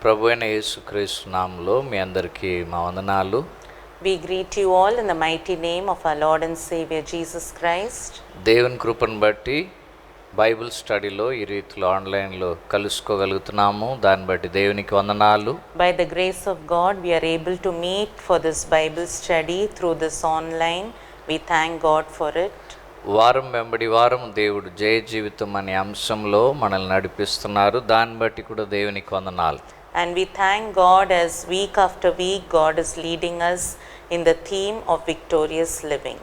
ప్రభు అయిన యేసుక్రీస్తు నామములో మీ అందరికీ మా వందనాలు. We greet you all in the mighty name of our Lord and Savior Jesus Christ. దేవుని కృపను బట్టి బైబిల్ స్టడీలో ఈ రీతిలో ఆన్లైన్లో కలుసుకోగలుగుతున్నాము. దాన్ని బట్టి దేవునికి వందనాలు. By the grace of God, we are able to meet for this Bible study through this online. We thank God for it. వారం వెంబడి వారం దేవుడు జయ జీవితం అనే అంశంలో మనల్ని నడిపిస్తున్నారు. దాన్ని బట్టి కూడా దేవునికి వందనాలు. And we thank God as week after week God is leading us in the theme of victorious living.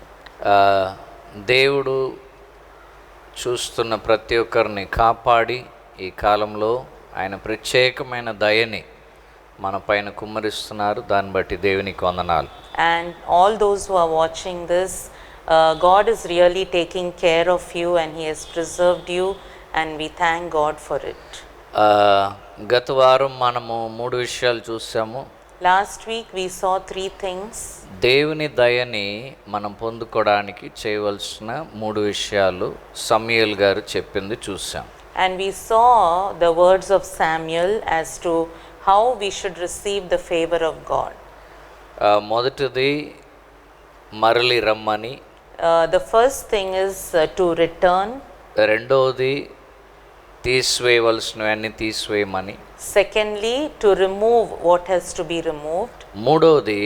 దేవుడు చూస్తున్న ప్రతి ఒక్కరిని కాపాడి ఈ కాలంలో ఆయన ప్రత్యేకమైన దయని మన పైన కుమ్మరిస్తున్నారు. దాన్ని బట్టి దేవునికి వందనాలు. And all those who are watching this, God is really taking care of you and He has preserved you, and we thank God for it. గత వారం మనము 3 విషయాలు చూసాము. Last week we saw 3 things. దేవుని దయని మనం పొందుకోవడానికి చేయవలసిన 3 విషయాలు సమూయేలు గారు చెప్పింది చూసాం. And we saw the words of Samuel as to how we should receive the favor of God. మొదటిది మరలి రమ్మని. The first thing is to return. రెండవది తీసివేయవలసినవన్నీ తీసివేయమని. Secondly, to remove what has to be removed. మూడవది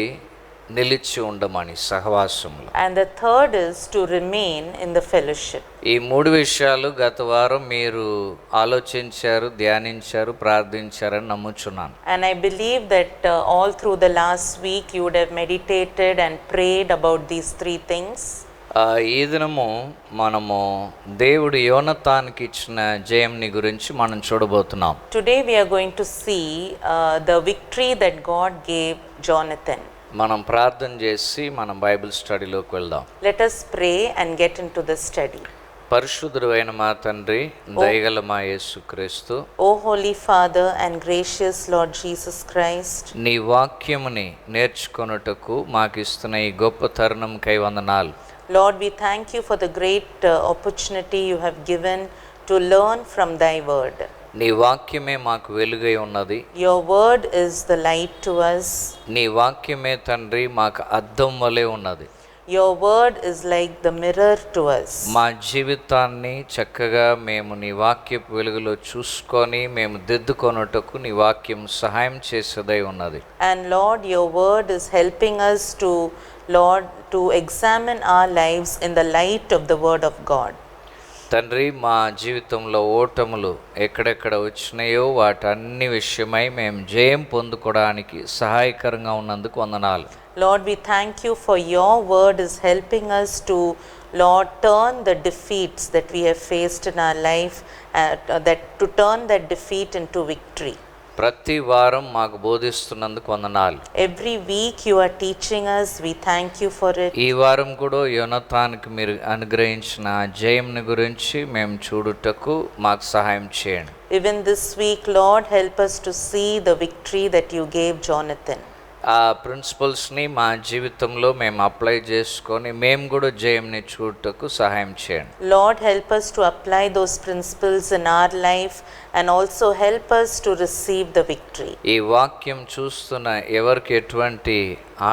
నిలిచి ఉండమని సహవాసంలో. And the third is to remain in the fellowship. ఈ 3 విషయాలు గత వారం మీరు ఆలోచించారు, ధ్యానించారు, ప్రార్థించారని నమ్ముచున్నాను. And I believe that all through the last week you would have meditated and prayed about these 3 things. ఈ దినము మనము దేవుడు యోనతానికి ఇచ్చిన జయంని గురించి మనం చూడబోతున్నాం. Today we are going to see the victory that God gave Jonathan. మనం ప్రార్థన చేసి మనం బైబిల్ స్టడీలోకి వెళ్దాం. Let us pray and get into the study. పరిశుద్ధుడు అయిన మా తండ్రి, దయగల మా యేసుక్రీస్తు, O Holy Father and gracious Lord Jesus Christ, నీ వాక్యముని నేర్చుకొనుటకు మాకు ఇస్తున్న ఈ గొప్ప తరుణంకై వందనాలు. Lord, we thank you for the great opportunity you have given to learn from thy word. నీ వాక్యమే మాకు వెలుగై ఉన్నది. Your word is the light to us. నీ వాక్యమే తండ్రి మాకు అద్దం వలె ఉన్నది. Your word is like the mirror to us. మా జీవితాన్ని చక్కగా మేము నీ వాక్యపు వెలుగులో చూసుకొని మేము దిద్దుకొనుటకు నీ వాక్యం సహాయం చేసేదై ఉన్నది. And Lord, your word is helping us to, Lord, to examine our lives in the light of the word of God. తండ్రి, మా జీవితంలో ఓటములు ఎక్కడెక్కడ వచ్చినాయో వాటన్ని విషయమై మేము జయం పొందుకోవడానికి సహాయకరంగా ఉన్నందుకు వందనాలు. Lord, we thank you for your word is helping us to, Lord, turn the defeats that we have faced in our life, to turn that defeat into victory. ప్రతి వారం మాకు బోధిస్తున్నందుకు వందనాలు. Every week you are teaching us. We thank you for it. ఈ వారం కూడా యోనతానికి మీరు అనుగ్రహించిన జయంని గురించి మేము చూడుటకు మాకు సహాయం చేయండి. Even this week, Lord, help us to see the victory that you gave Jonathan. ఆ ప్రిన్సిపల్స్ని మా జీవితంలో మేము అప్లై చేసుకొని మేము కూడా జయంని చూడటకు సహాయం చేయండి. Lord, help us to apply those principles in our life and also help us to receive the victory. ఈ వాక్యం చూస్తున్న ఎవరికి ఎటువంటి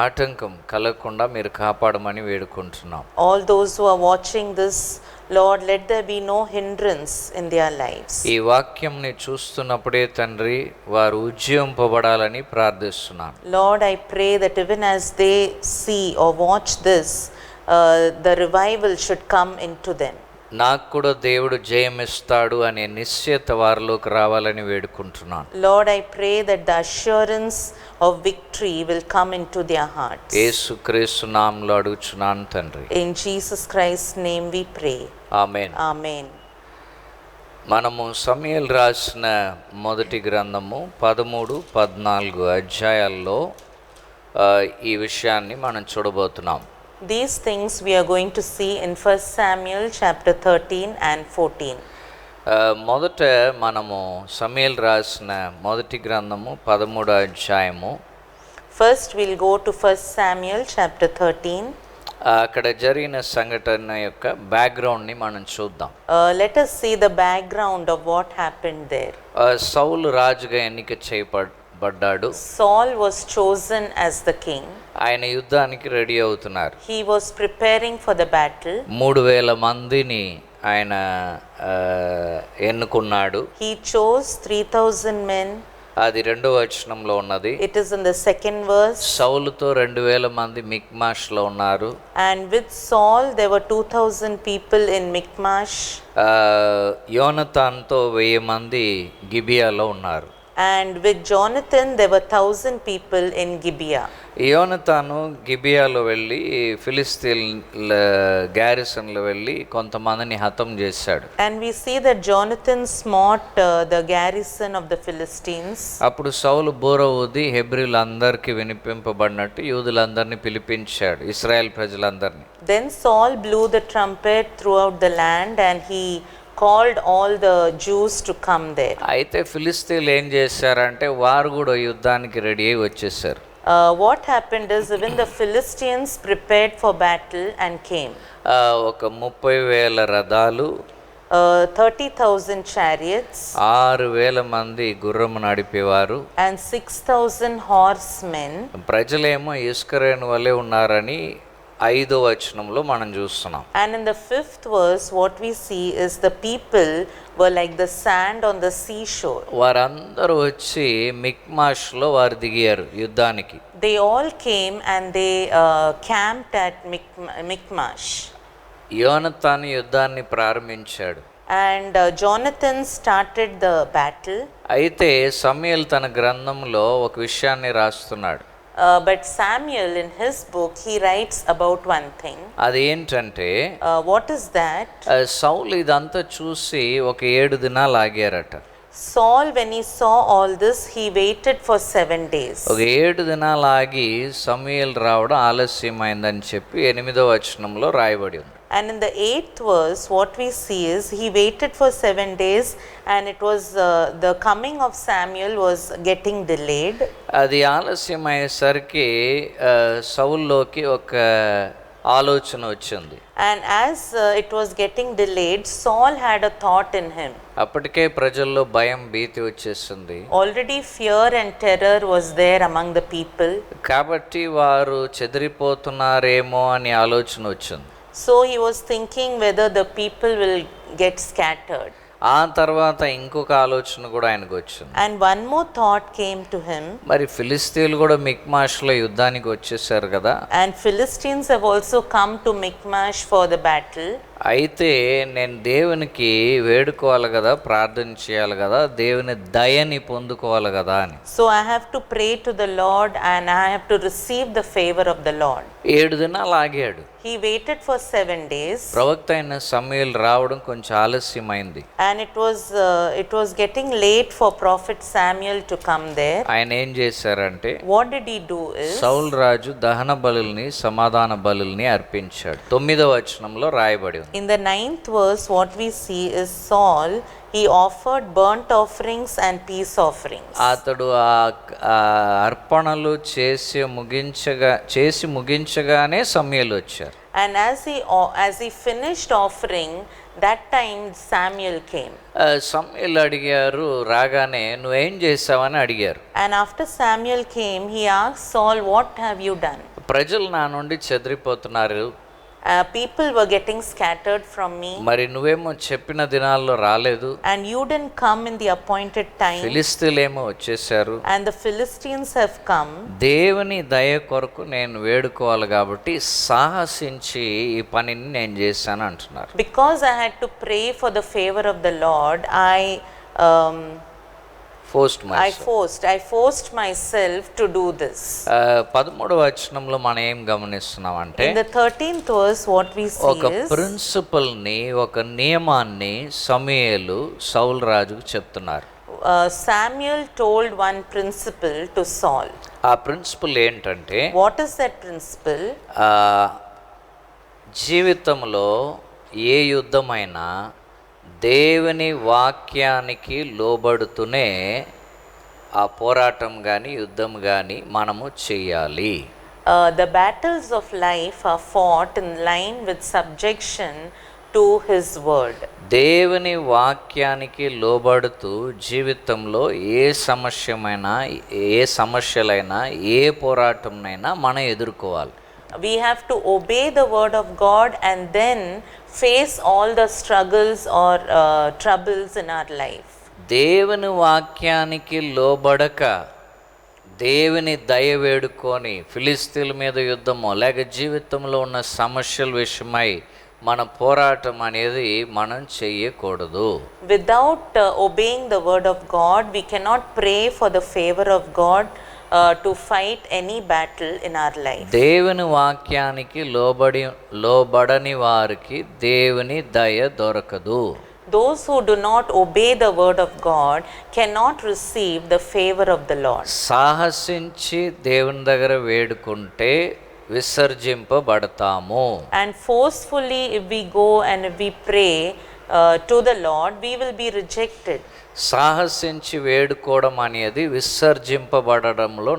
ఆటంకం కలగకుండా మీరు కాపాడమని వేడుకుంటున్నాం. All those who are watching this, Lord, let there be no hindrance in their lives. ఈ వాక్యంని చూస్తున్నప్పుడే తండ్రి వారు ఉజ్జీవింపబడాలని ప్రార్థిస్తున్నాను. Lord, I pray that even as they see or watch this, the revival should come into them. నాకు కూడా దేవుడు జయం ఇస్తాడు అనే నిశ్చయత వారిలోకి రావాలని వేడుకుంటున్నాను. Lord, I pray that the assurance of victory will come into their hearts. యేసుక్రీస్తు నామములో అడుగుచున్నాను తండ్రి. In Jesus Christ's name we pray. Amen. Amen. మనము సమూయేలు రాసిన మొదటి గ్రంథము 13-14 అధ్యాయాల్లో ఈ విషయాన్ని మనం చూడబోతున్నాం. These things we are going to see in 1 Samuel chapter 13 and 14. మొదట మనము సమూయేలు రాసిన మొదటి గ్రంథము 13వ అధ్యాయము. First we'll go to 1 Samuel chapter 13. అక్కడ జరిగిన సంఘటన యొక్క బ్యాక్గ్రౌండ్ని మనం చూద్దాం. Let us see the background of what happened there. సౌలు రాజుగా ఎన్నిక పడ్డాడు. Saul was chosen as the king. ఆయన యుద్ధానికి రెడీ అవుతున్నారు. He was preparing for the battle. 3000 మందిని ఆయన ఎన్నుకున్నాడు. He chose 3000 men. అది 2వ వచనంలో ఉన్నది. It is in the 2nd verse. సౌలుతో 2000 మంది మిక్మాష్లో ఉన్నారు. And with Saul there were 2000 people in Michmash. యోనతాన్తో 1000 మంది గిబియాలో ఉన్నారు. And with Jonathan there were 1000 people in Gibeah. యోనతాను గిబియాలో వెళ్ళి ఫిలిస్తీన్ల గ్యారిసన్లో వెళ్ళి కొంతమందిని హతం చేశాడు. And we see that Jonathan smote the garrison of the Philistines. అప్పుడు సౌలు బూర ఊది హెబ్రీలందరికీ వినిపింపబడినట్టు యూదులందరినీ పిలిపించాడు, ఇశ్రాయేల్ ప్రజలందరినీ. Then Saul blew the trumpet throughout the land and he called all the Jews to come there. అయితే ఫిలిస్తీన్లు ఏం చేశారంటే వారు కూడా యుద్ధానికి రెడీ అయి వచ్చేసారు. What happened is even the Philistines prepared for battle and came. ఒక 30,000 రథాలు, 30,000 chariots, 6,000 మంది గుర్రము నడిపేవారు, and 6,000 horsemen. ప్రజలేమో ఇస్కరేను వలె ఉన్నారని 5వ వచనంలో మనం చూస్తున్నాం. And in the 5th verse what we see is the people were like the sand on the seashore. వారందరూ వచ్చి మిక్మాష్లో వారు దిగారు యుద్ధానికి. They all came and they camped at Michmash. యోనతాను యుద్ధాన్ని ప్రారంభించాడు. And Jonathan started the battle. అయితే సమూయేలు తన గ్రంథంలో ఒక విషయాన్ని రాస్తున్నాడు. But Samuel in his book he writes about one thing. అది ఏంటంటే What is that? సౌలు ఇదంతా చూసి ఒక 7 దినాలు ఆగారట. Saul, when he saw all this, he waited for 7 days. ఒక 7 దినాలు ఆగి సమూయేలు రావడం ఆలస్యమైందని చెప్పి 8వ వచనంలో రాయబడి ఉంది. And in the 8th verse, what we see is he waited for 7 days, and it was the coming of Samuel was getting delayed. అది ఆలస్యమయ్యేసరికి సౌల్లోకి ఒక ఆలోచన వచ్చింది. And as it was getting delayed, Saul had a thought in him. అప్పటికే ప్రజల్లో భయం, భీతి వచ్చేసింది. Already fear and terror was there among the people. కాబట్టి వారు చెదిరిపోతున్నారేమో అని ఆలోచన వచ్చింది. So he was thinking whether the people will get scattered. ఆ తర్వాత ఇంకొక ఆలోచన కూడా ఆయనకు వచ్చింది. And one more thought came to him. మరి ఫిలిస్తీన్లు కూడా మిక్మాష్లో యుద్ధానికి వచ్చేసారు కదా. And Philistines have also come to Michmash for the battle. అయితే నేను దేవునికి వేడుకోవాలి కదా, ప్రార్థన చేయాలి కదా, దేవుని దయని పొందుకోవాలి కదా అని. So I have to pray to the Lord and I have to receive the favor of the Lord. 7 దినాలు ఆగాడు. He waited for 7 days. ప్రవక్త అయిన సమూయేలు రావడం కొంచెం ఆలస్యమైంది. And it was getting late for prophet Samuel to come there. ఆయన ఏం చేశారంటే What did he do is సౌలు రాజు దహన బలుల్ని, సమాధాన బలుల్ని అర్పించాడు. 9వ వచనంలో రాయబడి ఉంది. in the 9th verse what we see is Saul, he offered burnt offerings and peace offerings. అతడు ఆ అర్పణలు చేసి ముగించగానే సమూయేలు వచ్చారు. And as he finished offering, that time Samuel came. సమూయేలు అడిగారు, రాగానే నువ్వేం చేసావని అడిగారు. And after Samuel came, he asked Saul, what have you done? ప్రజలు నా నుండి చెదిరిపోతున్నారు, people were getting scattered from me. మరి నువ్వేమో చెప్పిన దినాల్లో రాలేదు. And you didn't come in the appointed time. ఫిలిస్తీన్లేమో వచ్చేసారు. And the Philistines have come. దేవుని దయ కొరకు నేను వేడుకోవాలి కాబట్టి సాహసించి ఈ పనిని నేను చేశాను అంటున్నారు. Because I had to pray for the favor of the Lord, I forced myself to do this. 13వ వచనంలో మనం ఏం గమనిస్తున్నాం అంటే In the 13th verse what we see ఒక is ప్రిన్సిపల్ ని, ఒక నియమాన్ని సమూయేలు సౌలు రాజుకు చెప్తున్నారు. Samuel told one principle to Saul. ఆ ప్రిన్సిపల్ ఏంటంటే What is that principle? జీవితంలో ఏ యుద్ధమైనా దేవుని వాక్యానికి లోబడుతూనే ఆ పోరాటం కానీ యుద్ధం కానీ మనము చేయాలి. The battles of life are fought in line with subjection to his word. దేవుని వాక్యానికి లోబడుతూ జీవితంలో ఏ సమస్యలైనా ఏ పోరాటంనైనా మనం ఎదుర్కోవాలి. We have to obey the word of God and then face all the struggles or troubles in our life. దేవుని వాక్యానికి లోబడక దేవుని దయ వేడుకొని ఫిలిస్తీన్ల మీద యుద్ధమో లేక జీవితంలో ఉన్న సమస్యల విషయమై మన పోరాటం అనేది మనం చెయ్యకూడదు. Without obeying the word of God, we cannot pray for the favor of God to fight any battle in our life. దేవుని వాక్యానికి లోబడని వారికి దేవుని దయ దొరకదు. Those who do not obey the word of God cannot receive the favor of the Lord. సాహసించి దేవుని దగ్గర వేడుకుంటే విసర్జింపబడతాము. And forcefully if we go and if we pray to the Lord, we will be rejected. సాహసించి వేడుకోవడం అనేది విసర్జింపబడడంలో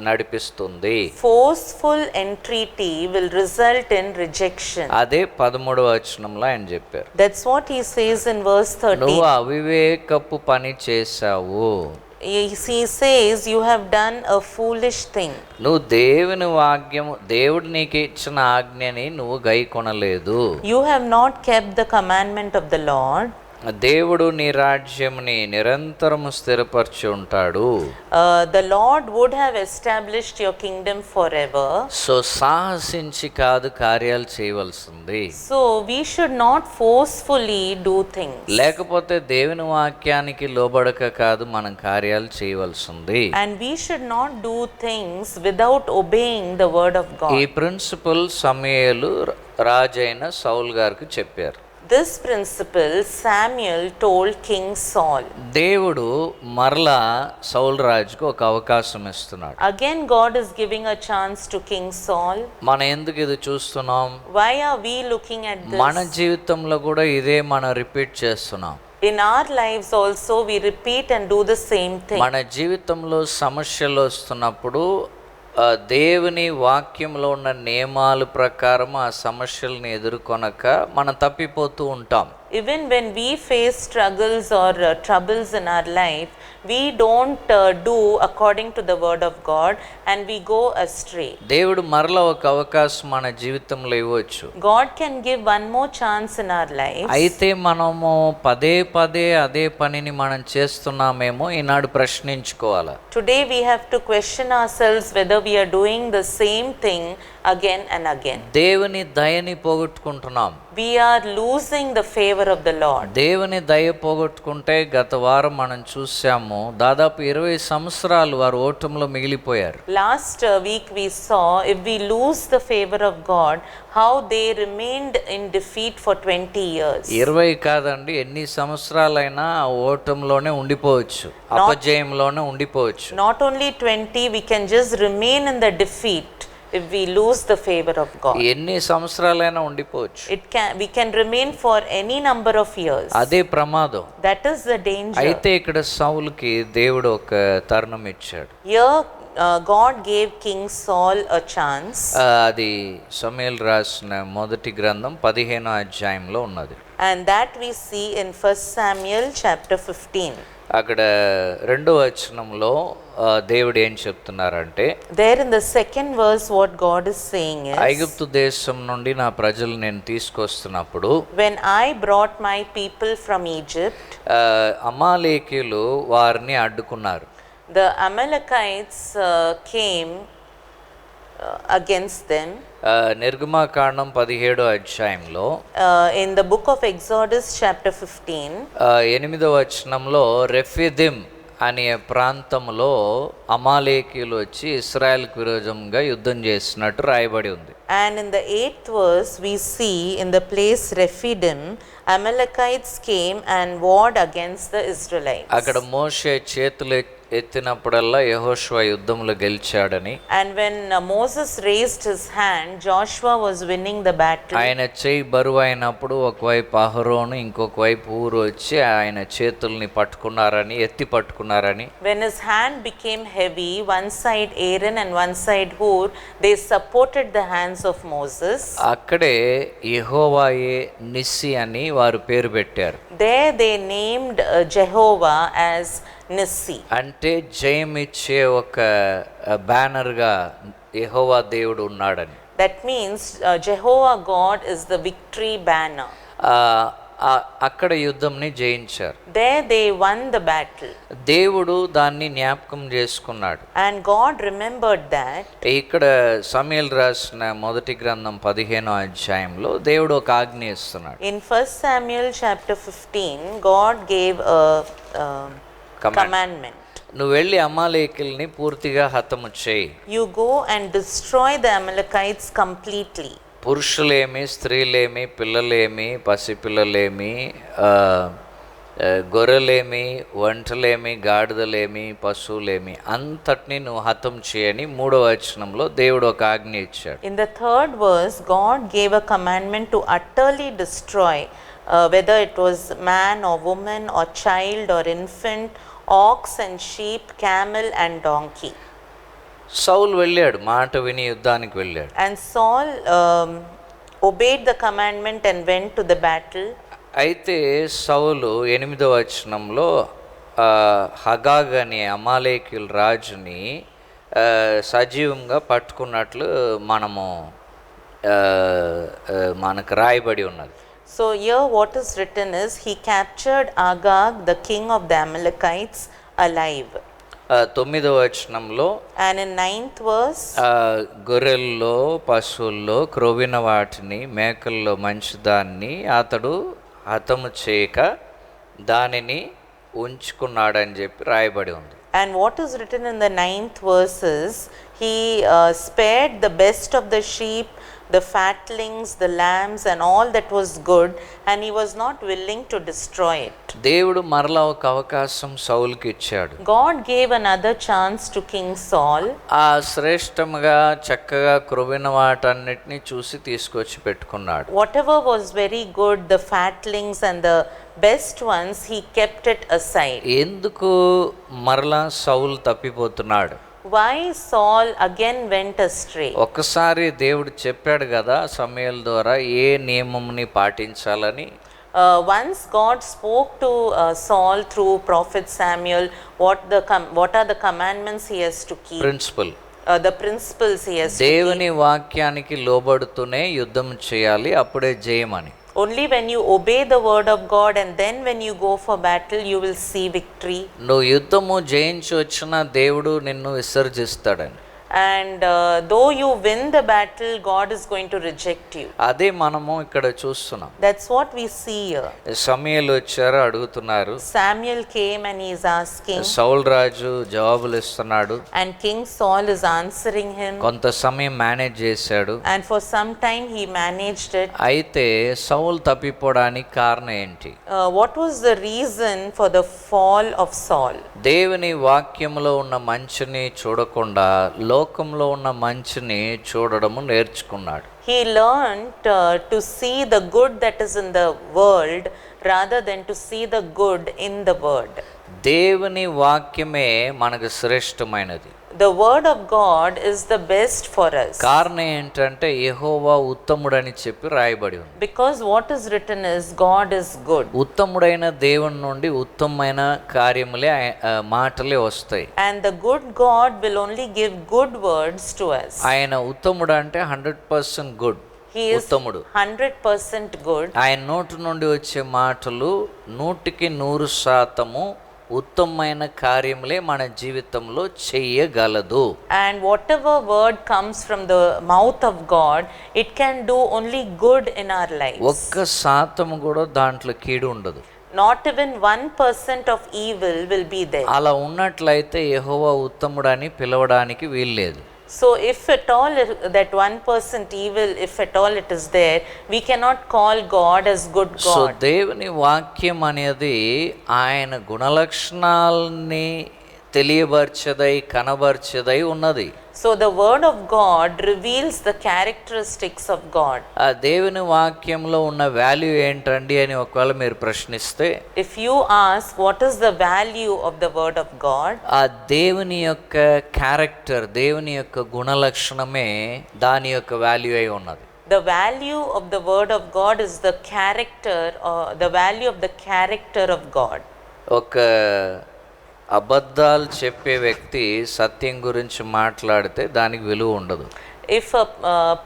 నడిపిస్తుంది. Forceful entreaty will result in rejection. అదే 13వ వచనంలో ఆయన చెప్పారు. That's what he says in verse 13. నువ్వు అవివేకపు పని చేశావు. He says you have done a foolish thing. నువ్వు దేవుడు నీకు ఇచ్చిన ఆజ్ఞని నువ్వు గైకొనలేదు. You have not kept the commandment of the Lord. దేవుడు నీ రాజ్యంని నిరంతరము స్థిరపరిచి ఉంటాడు. The Lord would have established your kingdom forever. So సాహసించి కాదు కార్యాలు చేయవలసింది. So we should not forcefully do things. లేకపోతే దేవుని వాక్యానికి లోబడక కాదు మనం కార్యాలు చేయవలసింది. And we should not do things without obeying the word of God. ఈ ప్రిన్సిపల్ సమూయేలు రాజైన సౌల్ గారికి చెప్పారు. This principle Samuel told King Saul. దేవుడు మరలా సౌల్ రాజుకు ఒక అవకాశం ఇస్తున్నాడు. Again God is giving a chance to King Saul. మనం ఎందుకు ఇది చూస్తున్నాం? Why are we looking at this? మన జీవితంలో కూడా ఇదే మనం రిపీట్ చేస్తున్నాం. In our lives also we repeat and do the same thing. మన జీవితంలో సమస్యలు వస్తున్నప్పుడు దేవుని వాక్యంలో ఉన్న నియమాల ప్రకారం ఆ సమస్యల్ని ఎదుర్కొనక మనం తప్పిపోతూ ఉంటాం. Even when we face struggles or troubles in our life, we don't do according to the word of God and we go astray. దేవుడు మరలా ఒక అవకాశం మన జీవితంలో ఇవ్వచ్చు. God can give one more chance in our life. అయితే మనము పదే అదే పనిని మనం చేస్తున్నామేమో ఈనాడు ప్రశ్నించుకోవాలి. Today we have to question ourselves whether we are doing the same thing again and again. దేవుని దయని పోగొట్టుకుంటున్నాం. We are losing the favor of the Lord. దేవుని దయ పోగొట్టుకుంటే గత వారం మనం చూసాము దాదాపు 20 సంవత్సరాలు వారు ఓటంలో మిగిలిపోయారు. Last week we saw if we lose the favor of God, how they remained in defeat for 20 years. 20 కాదండి, ఎన్ని సంవత్సరాలైనా ఓటంలోనే ఉండిపోవచ్చు, అపజయంలోనే ఉండిపోవచ్చు. Not only 20, we can just remain in the defeat if we lose the favor of God. ఎన్ని సంవత్సరాలైనా ఉండిపోవచ్చు. We can remain for any number of years. అదే ప్రమాదం. That is the danger. అయితే ఇక్కడ సౌలుకి దేవుడు ఒక తరుణం ఇచ్చాడు. Here God gave King Saul a chance. అది సమూయేలు రాసిన మొదటి గ్రంథం 15వ అధ్యాయంలో ఉన్నది. And that we see in 1 Samuel chapter 15. అక్కడ 2వ వచనంలో దేవుడు ఏం చెప్తున్నారంటే, there in the second verse what God is saying is, ఐగుప్తు దేశం నుండి నా ప్రజలు నేను తీసుకొస్తున్నప్పుడు, when I brought my people from Egypt, అమాలేకీయులు వారిని అడ్డుకున్నారు. the Amalekites came against them. నిర్గమకాండం 17వ అధ్యాయంలో in the book of Exodus chapter 15, 8వ వచనంలో రెఫిదిమ్ అనే ప్రాంతంలో అమాలేకీయులు వచ్చి ఇశ్రాయేలుకు విరోధంగా యుద్ధం చేసినట్టు రాయబడి ఉంది. and in the 8th verse we see in the place Rephidim, Amalekites came and warred against the Israelites. అక్కడ మోషే ఎత్తినప్పుడల్లా యెహోషువ యుద్ధంలో గెలిచాడని, And when Moses raised his hand, Joshua was winning the battle. ఆయన చేయి బరువు అయినప్పుడు ఒకవైపు అహరోను ఇంకొక వైపు ఊరు వచ్చి ఆయన చేతుల్ని పట్టుకున్నారని, ఎత్తి పట్టుకున్నారని. When his hand became heavy, one side Aaron and one side Hur, they supported the hands of Moses. అక్కడే యెహోవాయే నిస్సి అని వారు పేరు పెట్టారు. There they named Jehovah as Nissi. అంటే జయమిచ్చే ఒక బ్యానర్గా యెహోవా దేవుడు ఉన్నాడని. That means Jehovah God is the victory banner. అక్కడ యుద్ధంని జయించారు. There they won the battle. దేవుడు దాన్ని జ్ఞాపకం చేసుకున్నాడు. And God remembered that. ఇక్కడ సమూయేలు రాసిన మొదటి గ్రంథం 15వ అధ్యాయంలో దేవుడు ఒక ఆజ్ఞ ఇస్తున్నాడు. In 1 Samuel chapter 15, God gave a commandment. నువ్వు వెళ్ళి అమాలేకుల్ని పూర్తిగా హతము చేయి. You go and destroy the Amalekites completely. పురుషులేమి, స్త్రీలేమి, పిల్లలేమి, పసిపిల్లలేమి, గొర్రెలేమి, ఒంటలేమి, గాడిదలేమి, పశువులేమి అంతటిని నువ్వు హతం చేయని 3వ వచనంలో దేవుడు ఒక ఆజ్ఞ ఇచ్చాడు. In the 3rd verse, God gave a commandment to utterly destroy whether it was man or woman or child or infant, ox and sheep, camel and donkey. సౌలు వెళ్ళాడు, మాట విని యుద్ధానికి వెళ్ళాడు. And Saul obeyed the commandment and went to the battle. అయితే సౌలు 8వ వచనంలో హగాగ్ అనే అమాలేకీయుల రాజుని సజీవంగా పట్టుకున్నట్లు మనకు రాయబడి ఉన్నది. So here what is written is he captured Agag, the king of the Amalekites, alive. 9వ వచనంలో And in 9th verse, గొర్రెల్లో, పశువుల్లో క్రొవ్విన వాటిని, మేకల్లో మంచిదాన్ని అతడు హతము చేయక దానిని ఉంచుకున్నాడని చెప్పి రాయబడి ఉంది. and what is written in the 9th verse is he spared the best of the sheep, the fatlings, the lambs and all that was good, and he was not willing to destroy it. దేవుడు మరలా ఒక అవకాశం సౌలుకి ఇచ్చాడు. God gave another chance to King Saul. ఆ శ్రేష్టముగా చక్కగా క్రొవ్విన వాటన్నిటిని చూసి తీసుకొచ్చి పెట్టుకున్నాడు. Whatever was very good, the fatlings and the best ones, he kept it aside. ఎందుకు మరలా సౌలు తప్పిపోతున్నాడు? Why Saul again went astray? ఒక్కసారి దేవుడు చెప్పాడు కదా సమూయేలు ద్వారా ఏ నియమంని పాటించాలని. Once God spoke to Saul through prophet Samuel what are the commandments he has to keep. Principle, The principles he has to keep. దేవుని వాక్యానికి లోబడుతూనే యుద్ధం చేయాలి, అప్పుడే జయమని. Only when you obey the word of God and then when you go for battle you will see victory. నువ్వు యుద్ధము జయించి వచ్చిన దేవుడు నిన్ను విసర్జిస్తాడని. And though you win the battle, God is going to reject you. అదే మనము ఇక్కడ చూస్తున్నాం. That's what we see here. సమూయేలు వచ్చారు, అడుగుతున్నారు. Samuel came and he is asking. సౌలు రాజు జవాబులు ఇస్తున్నాడు. And King Saul is answering him. కొంత సమయం మేనేజ్ చేశాడు. And for some time he managed it. అయితే సౌలు తప్పిపోవడానికి కారణం ఏంటి? What was the reason for the fall of Saul? దేవుని వాక్యములో ఉన్న మంచిని చూడకుండా లోకంలో ఉన్న మంచిని చూడడము నేర్చుకున్నాడు. He learned to see the good that is in the world rather than to see the good in the word. దేవుని వాక్యమే మనకు శ్రేష్టమైనది. The word of God is the best for us. కారణం ఏంటంటే యెహోవా ఉత్తముడని చెప్పి రాయబడి ఉంది. Because what is written is God is good. ఉత్తముడైన దేవుని నుండి ఉత్తమమైన కార్యములే మాటలే వస్తాయి. And the good God will only give good words to us. ఆయన ఉత్తముడు అంటే 100% గుడ్. He is ఉత్తముడు 100% good. ఆయన నోటి నుండి వచ్చే మాటలు 100% ఉత్తమమైన కార్యములే మన జీవితంలో చేయగలదు. And whatever word comes from the mouth of God, it can do only good in our lives. 1% కూడా దాంట్లో కీడు ఉండదు. Not even 1% of evil will be there. అలా ఉన్నట్లయితే యెహోవా ఉత్తముడని పిలవడానికి వీల్లేదు. So if at all that 1% evil, if at all it is there, we cannot call God as good so God. దేవుని వాక్యం అనేది ఆయన గుణలక్షణాలని తెలియబర్చదై కనబర్చదై ఉన్నది. So the word of God reveals the characteristics of God. ఆ దేవుని వాక్యంలో ఉన్న వాల్యూ ఏంటండి అని ఒకవేళ మీరు ప్రశ్నిస్తే, If you ask what is the value of the word of God, ఆ దేవుని యొక్క క్యారెక్టర్, దేవుని యొక్క గుణలక్షణమే దాని యొక్క వాల్యూ అయి ఉన్నది. the value of the word of God is the character, or the value of the character of God. ఒక అబద్ధాలు చెప్పే వ్యక్తి సత్యం గురించి మాట్లాడితే దానికి విలువ ఉండదు. If a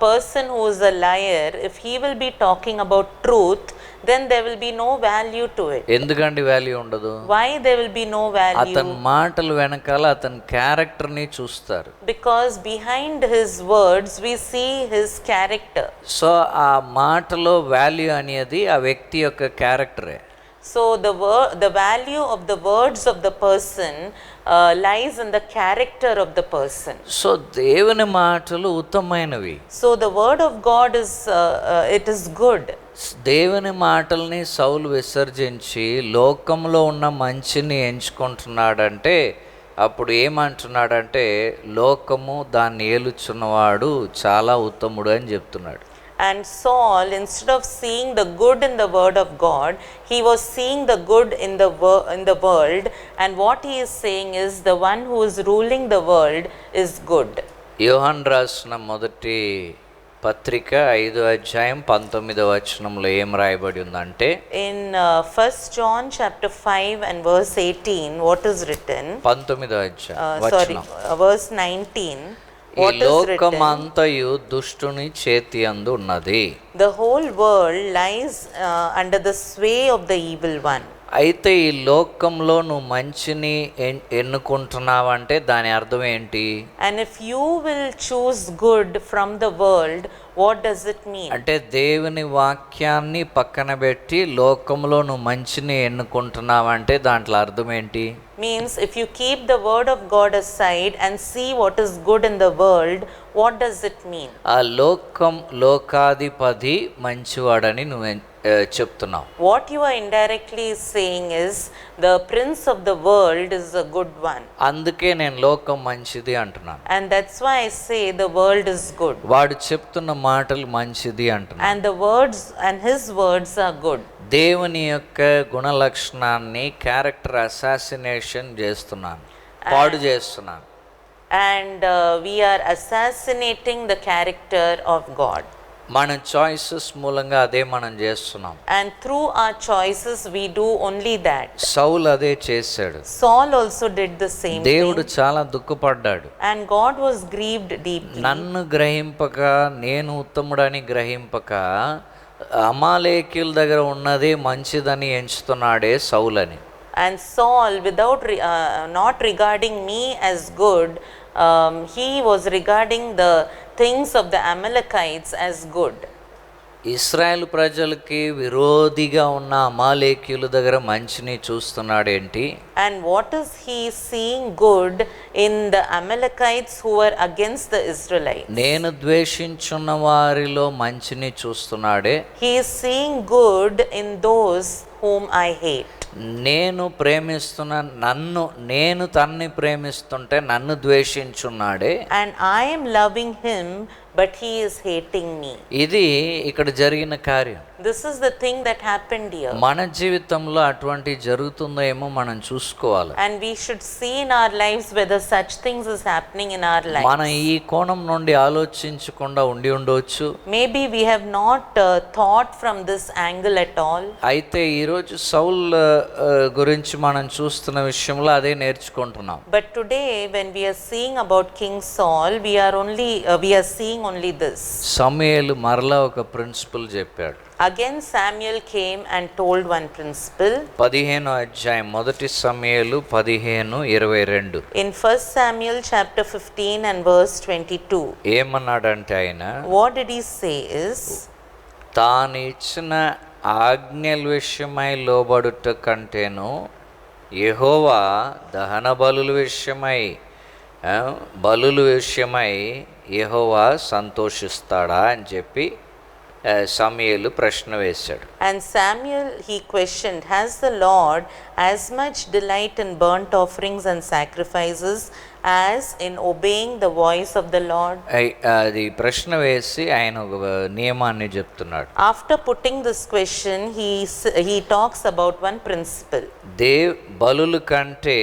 person who is a liar, if he will be talking about truth, then there will be no value to it. ఎందుకండి వాల్యూ ఉండదు? Why there will be no value? అతని మాటలు వెనకాల అతని క్యారెక్టర్ని చూస్తారు. Because behind his words we see his character. So ఆ మాటలో వాల్యూ అనేది ఆ వ్యక్తి యొక్క క్యారెక్టరే. So the value of the words of the person lies in the character of the person. So దేవుని మాటలు ఉత్తమమైనవి. So the word of God is it is good. దేవుని మాటల్ని సౌలు విసర్జించి లోకంలో ఉన్న మంచిని ఎంచుకుంటున్నాడంటే అప్పుడు ఏమంటున్నాడంటే లోకము దాన్ని ఏలుచున్నవాడు చాలా ఉత్తముడు అని చెప్తున్నాడు. And Saul, instead of seeing the good in the word of God, he was seeing the good in the world, and what he is saying is the one who is ruling the world is good. యోహాను రాసిన మొదటి పత్రిక 5వ అధ్యాయం 19వ వచనంలో ఏం రాయబడి ఉందంటే, In 1 John chapter 5 and verse 18, what is written? 19వ అధ్యాయం verse 19. ఈ లోకమంతయు దుష్టుని చేతి అందు ఉన్నది. The whole world lies under the sway of the evil one. అయితే ఈ లోకంలో నువ్వు మంచిని ఎన్నుకుంటున్నావంటే దాని అర్థం ఏంటి? And if you will choose good from the world, what does it mean? అంటే దేవుని వాక్యాన్ని పక్కన పెట్టి లోకంలో నువ్వు మంచిని ఎన్నుకుంటున్నావంటే దాంట్లో అర్థం ఏంటి? Means if you keep the word of God aside and see what is good in the world, what does it mean? ఆ లోకాధిపతి మంచివాడని నువ్వు చెప్తున్నావు. What you are indirectly saying is the prince of the world is a good one. అందుకే నేను లోకం మంచిది అంటున్నాను. And that's why I say the world is good. వాడు చెప్తున్న మాటలు మంచిది అంటున్నాను. And the words and his words are good. దేవుని యొక్క గుణలక్షణాన్ని క్యారెక్టర్ అసాసినేషన్ చేస్తున్నాను, పాడు చేస్తున్నాను. And we are assassinating the character of God. మన చాయిసెస్ మూలంగా అదే మనం చేస్తున్నాం. And through our choices we do only that. సౌలు అదే చేశాడు. Saul also did the same thing. దేవుడు చాలా దుఃఖపడ్డాడు. And God was grieved deeply. నన్ను గ్రహింపక, నేను ఉత్తముడని గ్రహింపక అమాలేకీయుల దగ్గర ఉన్నదే మంచిదని ఎంచుతున్నాడే సౌలని. And Saul, without not regarding me as good, he was regarding the things of the Amalekites as good. ఇశ్రాయేలు ప్రజలకి విరోధిగా ఉన్న అమాలేకీయుల దగ్గర మంచిని చూస్తున్నాడేంటి? And what is he seeing good in the Amalekites who were against the Israelites? నేను ద్వేషించున్న వారిలో మంచిని చూస్తున్నాడే. He is seeing good in those whom I hate. నేను ప్రేమిస్తున్న నేను తన్ని ప్రేమిస్తుంటే నన్ను ద్వేషించున్నాడే. And I am loving him, but he is hating me. ఇది ఇక్కడ జరిగిన కార్యం. This is the thing that happened here. మన జీవితంలో అటువంటి జరుగుతుందో ఏమో మనం చూసుకోవాలి. And we should see in our lives whether such things is happening in our lives. మనం ఈ కోణం నుండి ఆలోచించకుండా ఉండొచ్చు. Maybe we have not thought from this angle at all. అయితే ఈరోజు సౌల్ గురించి మనం చూస్తున్న విషయంలో అదే నేర్చుకుంటున్నాం. But today when we are seeing about King Saul, we are seeing only this. సమూయేలు మరలా ఒక ప్రిన్సిపల్ చెప్పాడు. Again Samuel came and told one principle. 15వ అధ్యాయం మొదటి సమూయేలు 15:22. In 1 Samuel chapter 15 and verse 22. ఏమన్నాడంటే ఆయన, What did he say is, తాను ఇచ్చిన ఆజ్ఞల విషయమై లోబడుట కంటేను యెహోవా దహన బలుల విషయమై యెహోవా సంతోషిస్తాడా అని చెప్పి సమూయేలు ప్రశ్న వేశాడు. And Samuel he questioned, has the Lord as much delight in burnt offerings and sacrifices as in obeying the voice of the Lord? అది ప్రశ్న వేసి ఆయన ఒక నియమాన్ని చెప్తున్నాడు. After putting this question, he talks about one principle. బలుల కంటే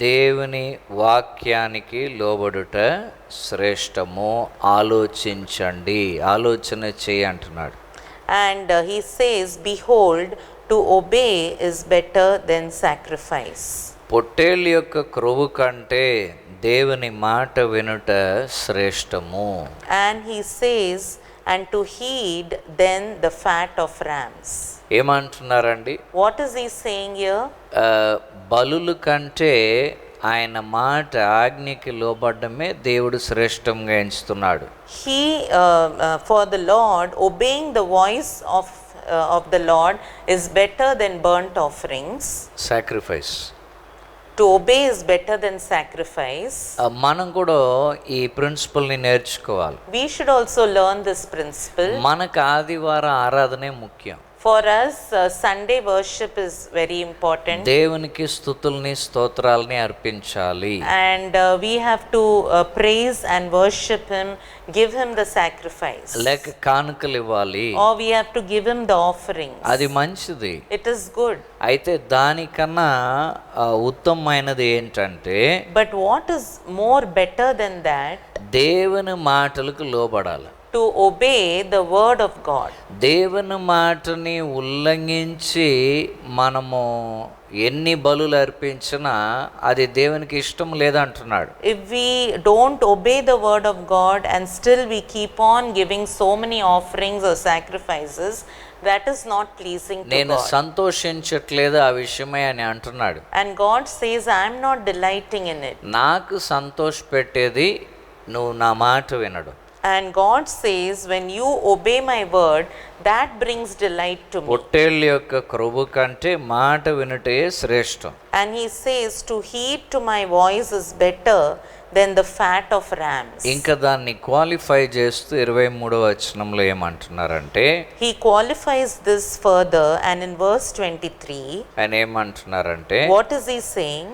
దేవుని వాక్యానికి లోబడుట శ్రేష్టము, ఆలోచించండి, ఆలోచన చేయి అంటున్నాడు. And he says, behold, to obey is better than sacrifice. పొట్టేలు యొక్క క్రొవ్వు కంటే దేవుని మాట వినుట శ్రేష్టము. And he says, and to heed than the fat of rams. ఏమంటున్నారండి? What is he saying here? బలుల కంటే ఆయన మాట ఆజ్ఞకి లోబడ్డమే దేవుడు శ్రేష్టంగా ఎంచుతున్నాడు. He for the Lord, obeying the voice of the Lord is better than burnt offerings. Sacrifice. To obey is better than sacrifice. మనం కూడా ఈ ప్రిన్సిపల్ని నేర్చుకోవాలి. We should also learn this principle. మనకు ఆదివారం ఆరాధనే ముఖ్యం. For us, Sunday worship is very important. దేవునికి స్తుతుల్ని స్తోత్రాల్ని అర్పించాలి. And we have to praise and worship him, give him the sacrifice. లేక కానుకలు ఇవ్వాలి. Or we have to give him the offerings. అది మంచిది. It is good. అయితే దానికన్నా ఉత్తమమైనది ఏంటంటే, But what is more better than that? దేవుని మాటలకు లోబడాలి. To obey the word of God. దేవుని మాటని ఉల్లంఘించి మనము ఎన్ని బలులు అర్పించినా అది దేవునికి ఇష్టం లేదంటున్నాడు. If we don't obey the word of God and still we keep on giving so many offerings or sacrifices, that is not pleasing to నేను God. సంతోషించట్లేదు ఆ విషయమై అని అంటున్నాడు. And God says, I am not delighting in it. నాకు సంతోషపెట్టేది నువ్వు నా మాట వినడు. And God says, when you obey my word, that brings delight to me. పొట్టేళ్ళ యొక్క క్రొవ్వు కంటే మాట వినుటే శ్రేష్టం. And he says, to heed to my voice is better than the fat of rams. ఇంకా దాన్ని క్వాలిఫై చేస్తూ 23వ వచనంలో ఏమంటున్నారంటే, He qualifies this further, and in verse 23, ఆయన ఏమంటున్నారంటే, what is he saying?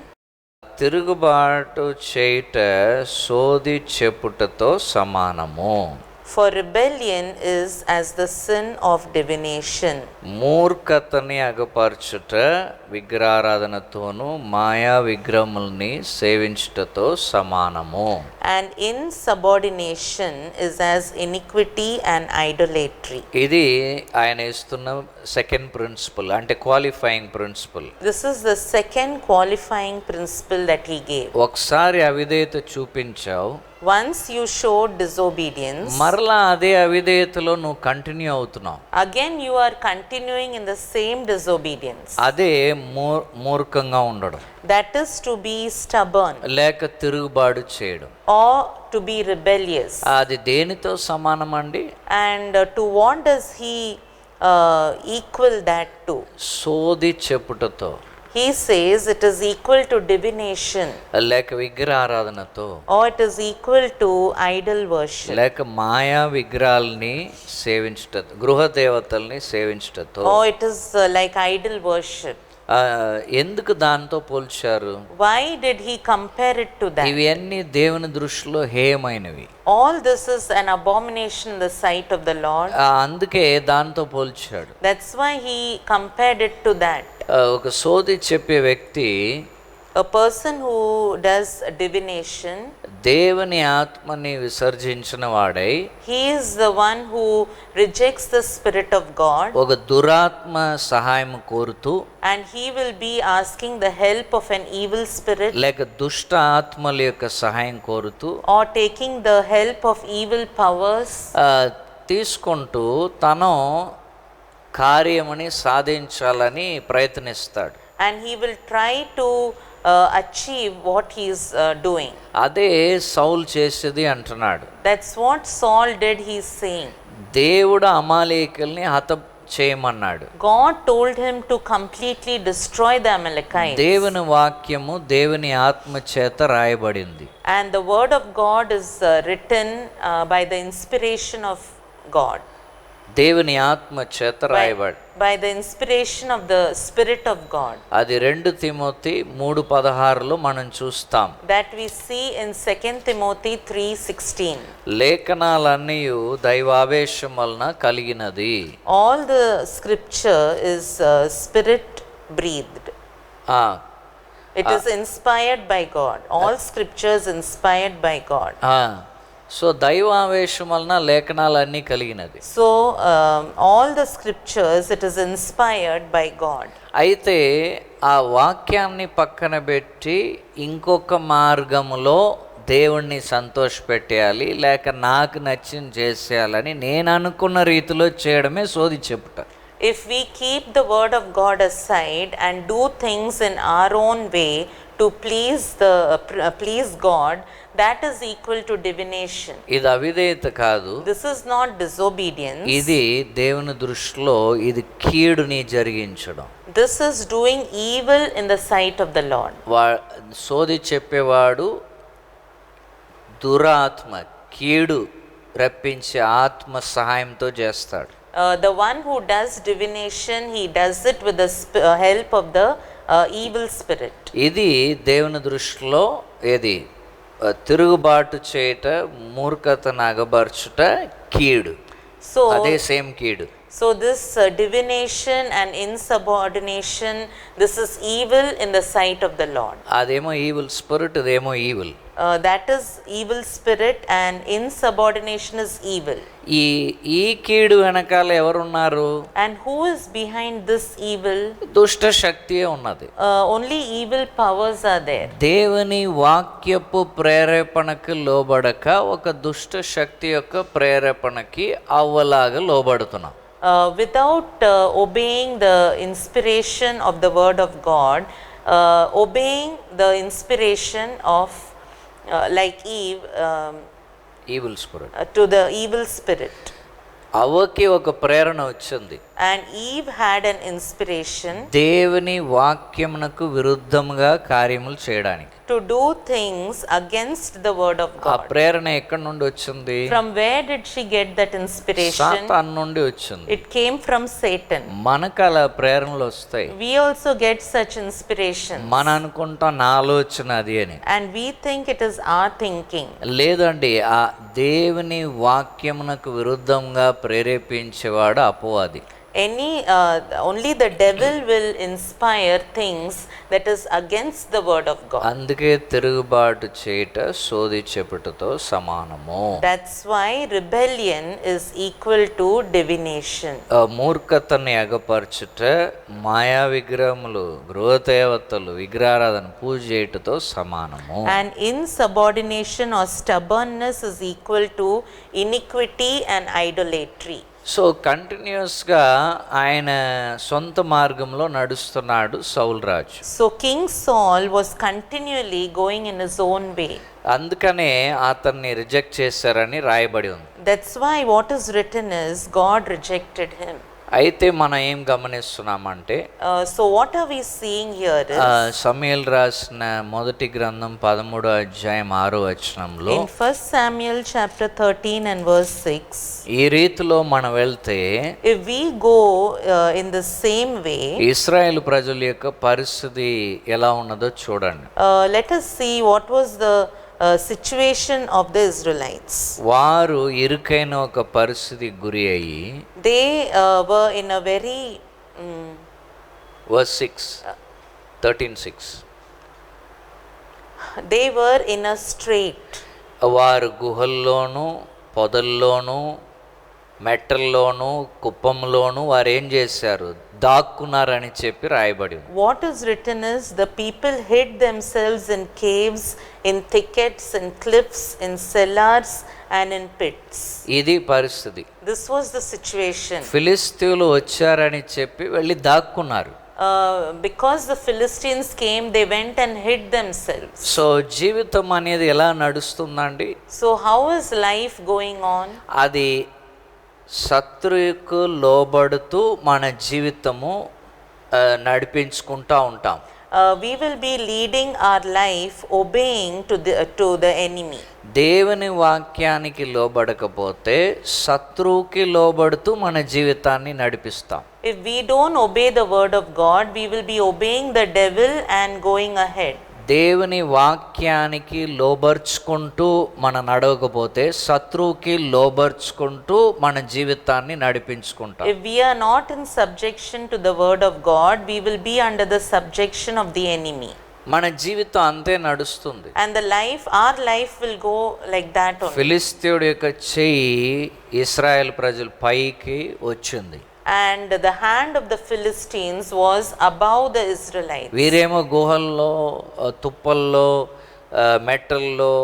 తిరుగుబాటు చేయుట సోది చెప్పుటతో సమానము. For rebellion is as the sin of divination. మూర్ఖతని అగపరచుట విగ్రహారాధనతోను మాయా విగ్రహముల్ని సేవించుటతో సమానము. And insubordination is as iniquity and idolatry. ఇది ఆయన ఇస్తున్న సెకండ్ ప్రిన్సిపల్, అంటే qualifying principle. This is the second qualifying principle that he gave. ఒకసారి అవిధేయత చూపించావు, Once you showed disobedience, మరలా అదే అవిధేయతలో నువ్వు కంటిన్యూ అవుతున్నావు. again you are continuing in the same disobedience. అదే మూర్ఖంగా ఉండడం. That is to be stubborn లేక తిరుగుబాటు చేయడం. or to be rebellious. అది దేనితో సమానం అండి? And to what does he equal that to? సోది చెప్పుటతో. He says it is equal to divination, లేక విగ్రహారాధనతో, or it is equal to idol worship, లేక మాయా విగ్రహాలని సేవించుట, గృహ దేవతల్ని సేవించుటతో. or it is like idol worship. ఎందుకు దాంతో పోల్చారు? Why did he compare it to that? ఇవన్నీ దేవుని దృష్టిలో హేయమైనవి. All this is an abomination in the sight of the Lord. అందుకే దాంతో పోల్చాడు. That's why he compared it to that. ఒక సోది చెప్పే వ్యక్తి, A person who does divination, దేవుని ఆత్మని విసర్జించిన వాడై, he is the one who rejects the Spirit of God, ఒక దురాత్మ సహాయం కోరుతూ, and he will be asking the help of an evil spirit, లేక దుష్ట ఆత్మల యొక్క సహాయం కోరుతూ, or taking the help of evil powers, తీసుకుంటూ తను కార్యమని సాధించాలని ప్రయత్నిస్తాడు. and he will try to achieve what he is doing. అదే సౌలు చేసేది అంటున్నాడు. That's what Saul did, he is saying. దేవుడు అమాలేకుల్ని హతం చేయమన్నాడు. God told him to completely destroy the Amalekites. దేవుని వాక్యము దేవుని ఆత్మ చేత రాయబడింది. And the word of God is written by the inspiration of God. దేవుని ఆత్మ చేత రాయబడి. by the inspiration of the Spirit of God. అది 2 తిమోతి 3:16లో మనం చూస్తాం. That we see in 2 Timothy 3:16. లేఖనాలన్నీ దైవావేశం వలన కలిగినది. All the scripture is spirit breathed. It is inspired by God. All scriptures inspired by God. So దైవావేశం వలన లేఖనాలన్నీ కలిగినది. So all the scriptures, it is inspired by God. అయితే ఆ వాక్యాన్ని పక్కన పెట్టి ఇంకొక మార్గములో దేవుణ్ణి సంతోషపెట్టేయాలి, లేక నాకు నచ్చింది చేసేయాలని నేను అనుకున్న రీతిలో చేయడమే సోది చెప్పుట. If we keep the word of God aside and do things in our own way to please God, that is equal to divination. ఇది అవిధేయత కాదు. This is not disobedience. ఇది దేవుని దృష్టిలో ఇది కీడుని జరిగించడం. This is doing evil in the sight of the Lord. సోది చెప్పేవాడు దురాత్మ, కీడు రప్పించే ఆత్మ సహాయంతో చేస్తాడు. The one who does divination, he does it with the help of the evil spirit. ఇది దేవుని దృష్టిలో ఏది తిరుగుబాటు చేయట, మూర్ఖతను అగబర్చుట కీడు. So అదే సేమ్ కీడు. So this divination and insubordination, this is evil in the sight of the Lord. అదేమో evil spirit, అదేమో evil. That is evil spirit and insubordination is evil. ఈ కీడు వెనకాల ఎవరున్నారు? And who is behind this evil? దుష్ట శక్తియే ఉన్నది. Only evil powers are there. దేవుని వాక్యపు ప్రేరేపణకు లోబడక ఒక దుష్ట శక్తి యొక్క ప్రేరేపణకి అవ్వలాగా లోబడుతున్నాం. Without obeying the inspiration of the word of God, obeying the inspiration of like Eve, evil spirit, to the evil spirit. అవ్వకి ఒక ప్రేరణ వచ్చింది. And Eve had an inspiration దేవుని వాక్యమునకు విరుద్ధంగా కార్యములు చేయడానికి. to do things against the word of ఆ God. ప్రేరణ ఎక్కడి నుండి వచ్చింది? From where did she get that inspiration? సాతాను నుండి వచ్చింది. It came from Satan. మనకు అలా ప్రేరణలు వస్తాయి. We also get such inspiration. మన అనుకుంటాం నా ఆలోచన అది అని. And we think it is our thinking. లేదండి, ఆ దేవుని వాక్యమునకు విరుద్ధంగా ప్రేరేపించేవాడు అపవాది. Only the devil will inspire things that is against the word of God. అందుకే తిరుగుబాటు చేయట సోది చెప్పుటతో సమానము. That's why rebellion is equal to divination. మూర్ఖతని అగపరచుట, మాయా విగ్రహములు, గృహదేవతలు, విగ్రహారాధన పూజ చేయటతో సమానము. And insubordination or stubbornness is equal to iniquity and idolatry. So కంటిన్యూస్గా ఆయన సొంత మార్గంలో నడుస్తున్నాడు సౌల్ రాజు. So King Saul was continually going in his own way. అందుకనే అతన్ని రిజెక్ట్ చేశారని రాయబడి ఉంది. That's why what is written is God rejected him. అయితే మనం ఏం గమనిస్తున్నామంటే, So what are we seeing here is సమూయేలు రాసిన మొదటి గ్రంథం 13వ అధ్యాయం 6వ వచనంలో, in 1 Samuel chapter 13 and verse 6, ఈ రీతిలో మనం వెళ్తే if we go in the same way, Israel ప్రజల యొక్క పరిస్థితి ఎలా ఉన్నదో చూడండి. let us see what was the situation of the Israelites. వారు ఇరుకైన ఒక పరిస్థితి గురి అయ్యి, They were in a very verse 6, 13:6, they were in a strait. వారు గుహల్లోనూ పొదల్లోనూ మెట్టల్లోనూ కుప్పంలోనూ వారు ఏం చేశారు? దాక్కున్నారని చెప్పి రాయబడి ఉంది. What is written is the people hid themselves in caves, in thickets, in cliffs, in cellars and in pits. ఇది పరిస్థితి. This was the situation. ఫిలిస్తీయులు వచ్చారని చెప్పి వెళ్ళి దాక్కున్నారు. Because the Philistines came, they went and hid themselves. So జీవితం అనేది ఎలా నడుస్తుందండి? So how is life going on? అది శత్రువుకు లోబడుతూ మన జీవితము నడిపించుకుంటూ ఉంటాం. we will be leading our life obeying to the enemy. దేవుని వాక్యానికి లోబడకపోతే శత్రువుకి లోబడుతూ మన జీవితాన్ని నడిపిస్తాం. If we don't obey the word of God, we will be obeying the devil and going ahead. దేవుని వాక్యానికి లోబర్చుకుంటూ మనం నడవకపోతే శత్రువుకి లోబర్చుకుంటూ మన జీవితాన్ని నడిపించుకుంటాం. If we are not in subjection to the word of God, we will be under the subjection of the enemy. మన జీవితం అంతే నడుస్తుంది. And our life will go like that only. ఫిలిస్తీయుడి యొక్క చెయ్యి ఇశ్రాయేల్ ప్రజల పైకి వచ్చింది. And the hand of the Philistines was above the Israelites. వీరేమో గుహల్లో, తుప్పల్లో, మెట్టల్లో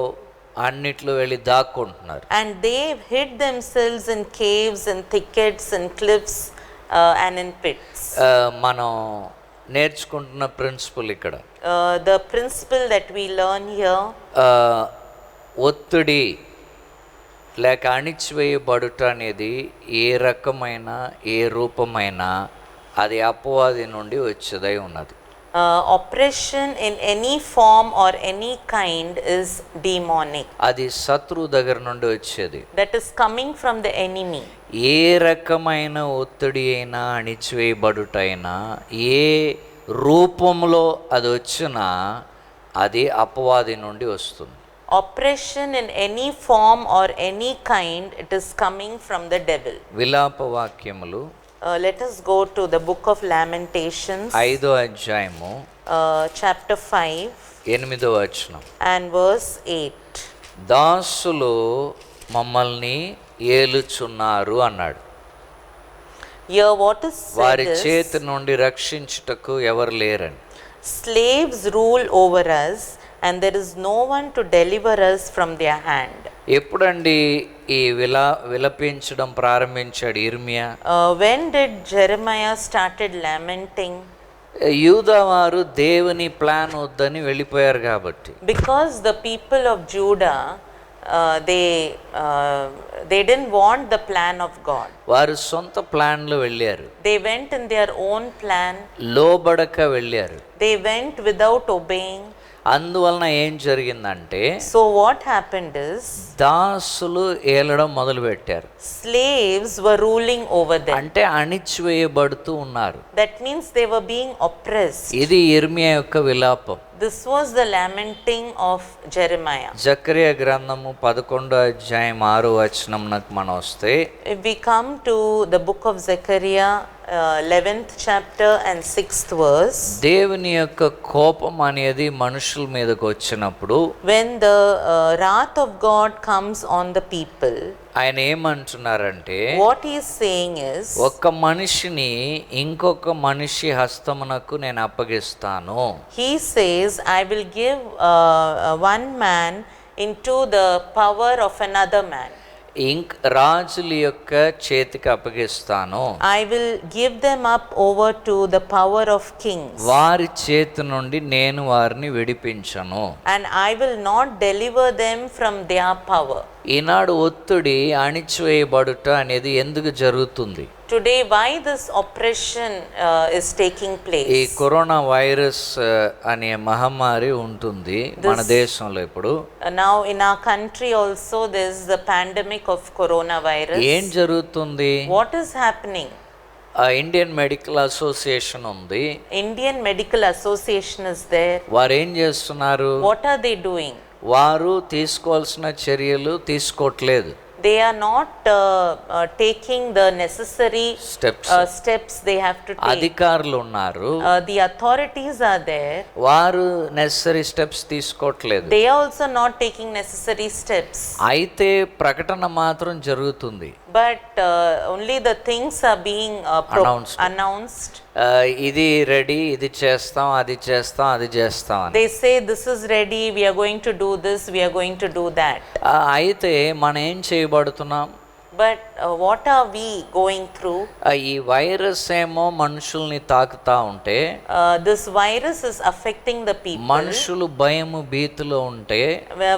అన్నిట్లో వెళ్ళి దాక్కుంటున్నారు. And they hid themselves in caves and thickets and cliffs and in pits. మనం నేర్చుకుంటున్న ప్రిన్సిపల్ ఇక్కడ The principle that we learn here, ఒత్తిడి లేక అణిచివేయబడుట అనేది ఏ రకమైన ఏ రూపమైన అది అపవాది నుండి వచ్చేదై ఉన్నది. oppression in any form or any kind is demonic. అది శత్రువు దగ్గర నుండి వచ్చేది. That is coming from the enemy. ఏ రకమైన ఒత్తిడి అయినా అణిచివేయబడుట అయినా ఏ రూపంలో అది వచ్చినా అది అపవాది నుండి వస్తుంది. Oppression in any form or any kind, it is coming from the devil. విలాప వాక్యములు Let us go to the book of Lamentations, 5వ అధ్యాయము chapter 5 8వ వచనం. and verse 8. దాసులు మమ్మల్ని ఏలుచున్నారు అన్నాడు. Here what is వారి said is, చేతి నుండి రక్షించుటకు ఎవరు లేరని. slaves rule over us and there is no one to deliver us from their hand. ఎప్పుడండి ఈ విలపించడం ప్రారంభించాడు ఇర్మియా? When did Jeremiah started lamenting? యూదా వారు దేవుని ప్లాన్ వద్దని వెళ్ళిపోయారు కాబట్టి. Because the people of Judah, they didn't want the plan of God. వారు సొంత ప్లాన్లో వెళ్ళారు. They went in their own plan. లోబడక వెళ్ళారు. They went without obeying. అందువలన ఏం జరిగిందంటే So what happened is, దాసులు ఏలడం మొదలు పెట్టారు. slaves were ruling over them. అంటే అణిచివేయబడుతూ ఉన్నారు. That means they were being oppressed. ఇది ఇర్మియా యొక్క విలాపం. This was the lamenting of Jeremiah. Zechariah గ్రంథము 11వ అధ్యాయం 6వ వచనంకి మనం వస్తే, If we come to the book of Zechariah, 11th chapter and 6th verse, దేవుని యొక్క కోపం అనేది మనుషుల మీదకి వచ్చినప్పుడు when the wrath of God comes on the people, ఆయన ఏమంటున్నారంటే, what he is saying is, ఒక్క మనిషిని ఇంకొక మనిషి హస్తమునకు నేను అప్పగిస్తాను. he says, I will give one man into the power of another man. రాజుల యొక్క చేతికి అప్పగిస్తాను. I will give them up over to the power of kings. వారి చేతి నుండి నేను వారిని విడిపించను. And I will not deliver them from their power. ఈనాడు ఒత్తిడి అణిచివేయబడుట అనేది ఎందుకు జరుగుతుంది? Today, why this oppression is taking place? ఈ కరోనా వైరస్ అనే మహమ్మారి ఉంటుంది మన దేశంలో ఇప్పుడు. Now in our country also there is the pandemic of coronavirus. ఏం జరుగుతుంది? What is happening? Indian medical association ఉంది. Indian Medical Association is there. వారు ఏం చేస్తున్నారు? What are they doing? వారు తీసుకోవాల్సిన చర్యలు తీసుకోవట్లేదు. They are not taking the necessary steps they have to take. అధికారులు ఉన్నారు. The authorities are there. వారు నెసరీ స్టెప్స్ తీసుకోవట్లేదు. They are also not taking necessary steps. అయితే ప్రకటన మాత్రం జరుగుతుంది. But only the things are being announced. ఇది ready, ఇది చేస్తాం, అది చేస్తాం, అది చేస్తాం అని. They say this is ready, we are going to do this, we are going to do that. అయితే మనం ఏం చేయబడుతున్నాం? But what are we going through? ఈ వైరస్ ఏమో మనుషుల్ని తాకుతా ఉంటే, This virus is affecting the people. మనుషులు భయము భీతిలో ఉంటే,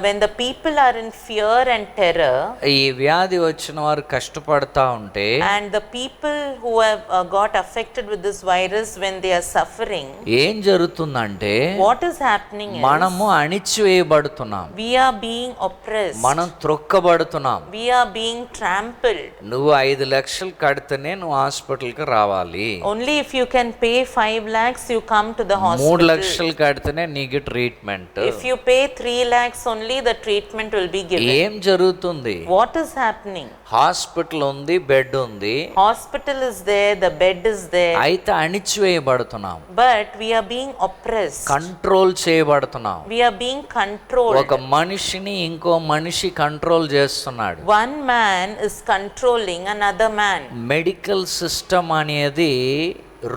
When the people are in fear and terror, ఈ వ్యాధి వచ్చిన వారు కష్టపడతా ఉంటే, and the people who have got affected with this virus, when they are suffering, ఏం జరుగుతుందంటే what is happening is మనము అణిచివేయబడుతున్నాం, we are being oppressed, మనం త్రొక్కబడుతున్నాం. we are being trampled. నువ్వు 5 లక్షలు కడితేనే నువ్వు హాస్పిటల్కి రావాలి, Only if you can pay 5 lakhs, you come to the 3 hospital. లక్షలు కడితేనే నీకు treatment. If you pay 3 lakhs only, the treatment will be given. ఏం జరుగుతుంది? What is happening? హాస్పిటల్ ఉంది, బెడ్ ఉంది, Hospital is there, the bed is there, అయితే అణిచివేయబడుతున్నాం, but we are being oppressed. Control చేయబడుతున్నాం. We are being controlled. ఒక మనిషిని ఇంకో మనిషి కంట్రోల్ చేస్తున్నాడు. One man is controlling another man. Medical system అనేది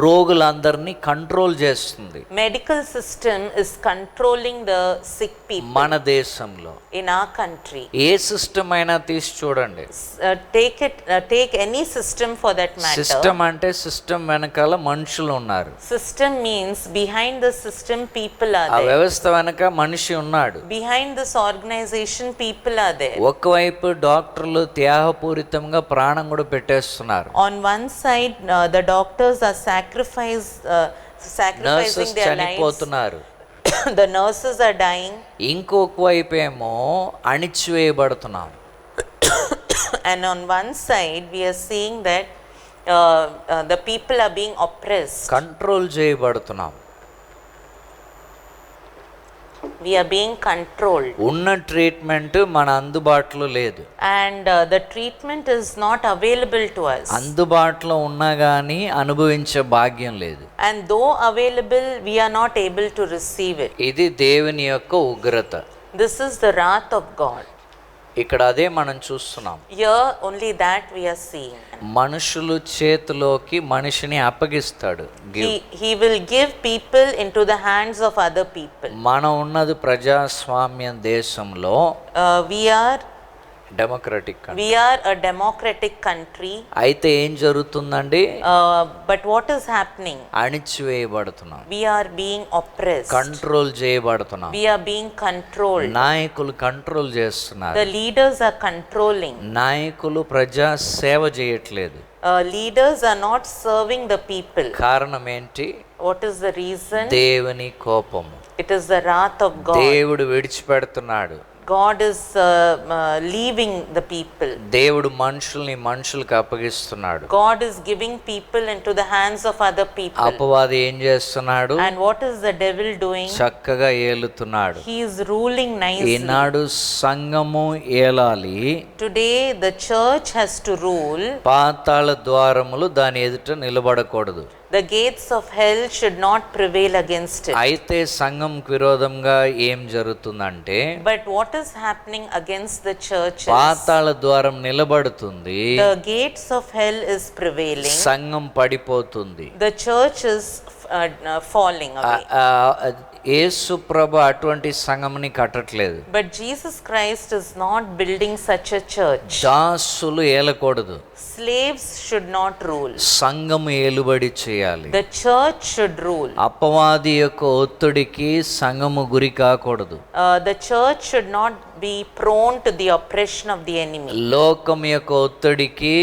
రోగులందరినీ కంట్రోల్ చేస్తుంది Medical system is controlling the sick people మన దేశంలో. in our country. A system అయినా తీసి చూడండి. Take any system for that matter. System అంటే సిస్టమ్ వెనకాల మనుషులు ఉన్నారు. System means behind the system people are ఆ there. వ్యవస్థ వెనక మనిషి ఉన్నాడు. Behind this organization people are there. ఒకవైపు డాక్టర్లు త్యాగపూరితంగా ప్రాణం కూడా పెట్టేస్తున్నారు. On one side, the doctors are sacrificing nurses their lives. చనిపోతున్నారు. The nurses are dying. ఇంకొక వైపు ఏమో అణిచివేయబడుతున్నాం. And on one side, we are seeing that the people are being oppressed. Control చేయబడుతున్నాం. We are being controlled. ఉన్న treatment మన అందుబాటులో లేదు. And the treatment is not available to us. అందుబాటులో ఉన్నా కానీ అనుభవించే భాగ్యం లేదు. And though available, we are not able to receive it. ఇది దేవుని యొక్క ఉగ్రత. This is the wrath of God. ఇక్కడ అదే మనం చూస్తున్నాం. Here only that we are seeing. మనుషులు చేతిలోకి మనిషిని అప్పగిస్తాడు. He will give people into the hands of other people. మనం ఉన్నది ప్రజాస్వామ్య దేశంలో, We are a democratic country. అయితే ఏం జరుగుతుందండి? But what is happening? అణిచివేయబడుతున్నాం, We are being oppressed. Control చేయబడుతున్నాం. We are being controlled. నాయకులు కంట్రోల్ చేస్తున్నారు. The leaders are controlling. నాయకులు ప్రజా సేవ చేయట్లేదు. Leaders are not serving the people. కారణం ఏంటి? What is the reason? దేవుని కోపము. It is the wrath of God. దేవుడు విడిచిపెడుతున్నాడు. God is leaving the people. దేవుడు మనుషులకు అప్పగిస్తున్నాడు. God is giving people into the hands of other people. అపవాది ఏం చేస్తున్నాడు? And what is the devil doing? చక్కగా ఏలుతున్నాడు. He is ruling nicely. ఈనాడు సంఘము ఏలాలి. Today the church has to rule. పాతాళ ద్వారములు దాని ఎదుట నిలబడకూడదు. The gates of hell should not prevail against it. అయితే సంఘంకు విరోధంగా ఏం జరుగుతుందంటే, But what is happening against the church is పాతాళ ద్వారం నిలబడుతుంది, the gates of hell is prevailing. సంఘం పడిపోతుంది. The church is falling away. యేసు ప్రభు అటువంటి సంఘంని కట్టట్లేదు. But Jesus Christ is not building such a church. దాసులు ఏలకూడదు. Slaves should not rule. సంఘము ఏలుబడి చేయాలి. The church should rule. అపవాది యొక్క ఒత్తిడికి సంఘము గురి కాకూడదు. The church should not be prone to the oppression of the enemy. లోకం యొక్క ఒత్తిడికి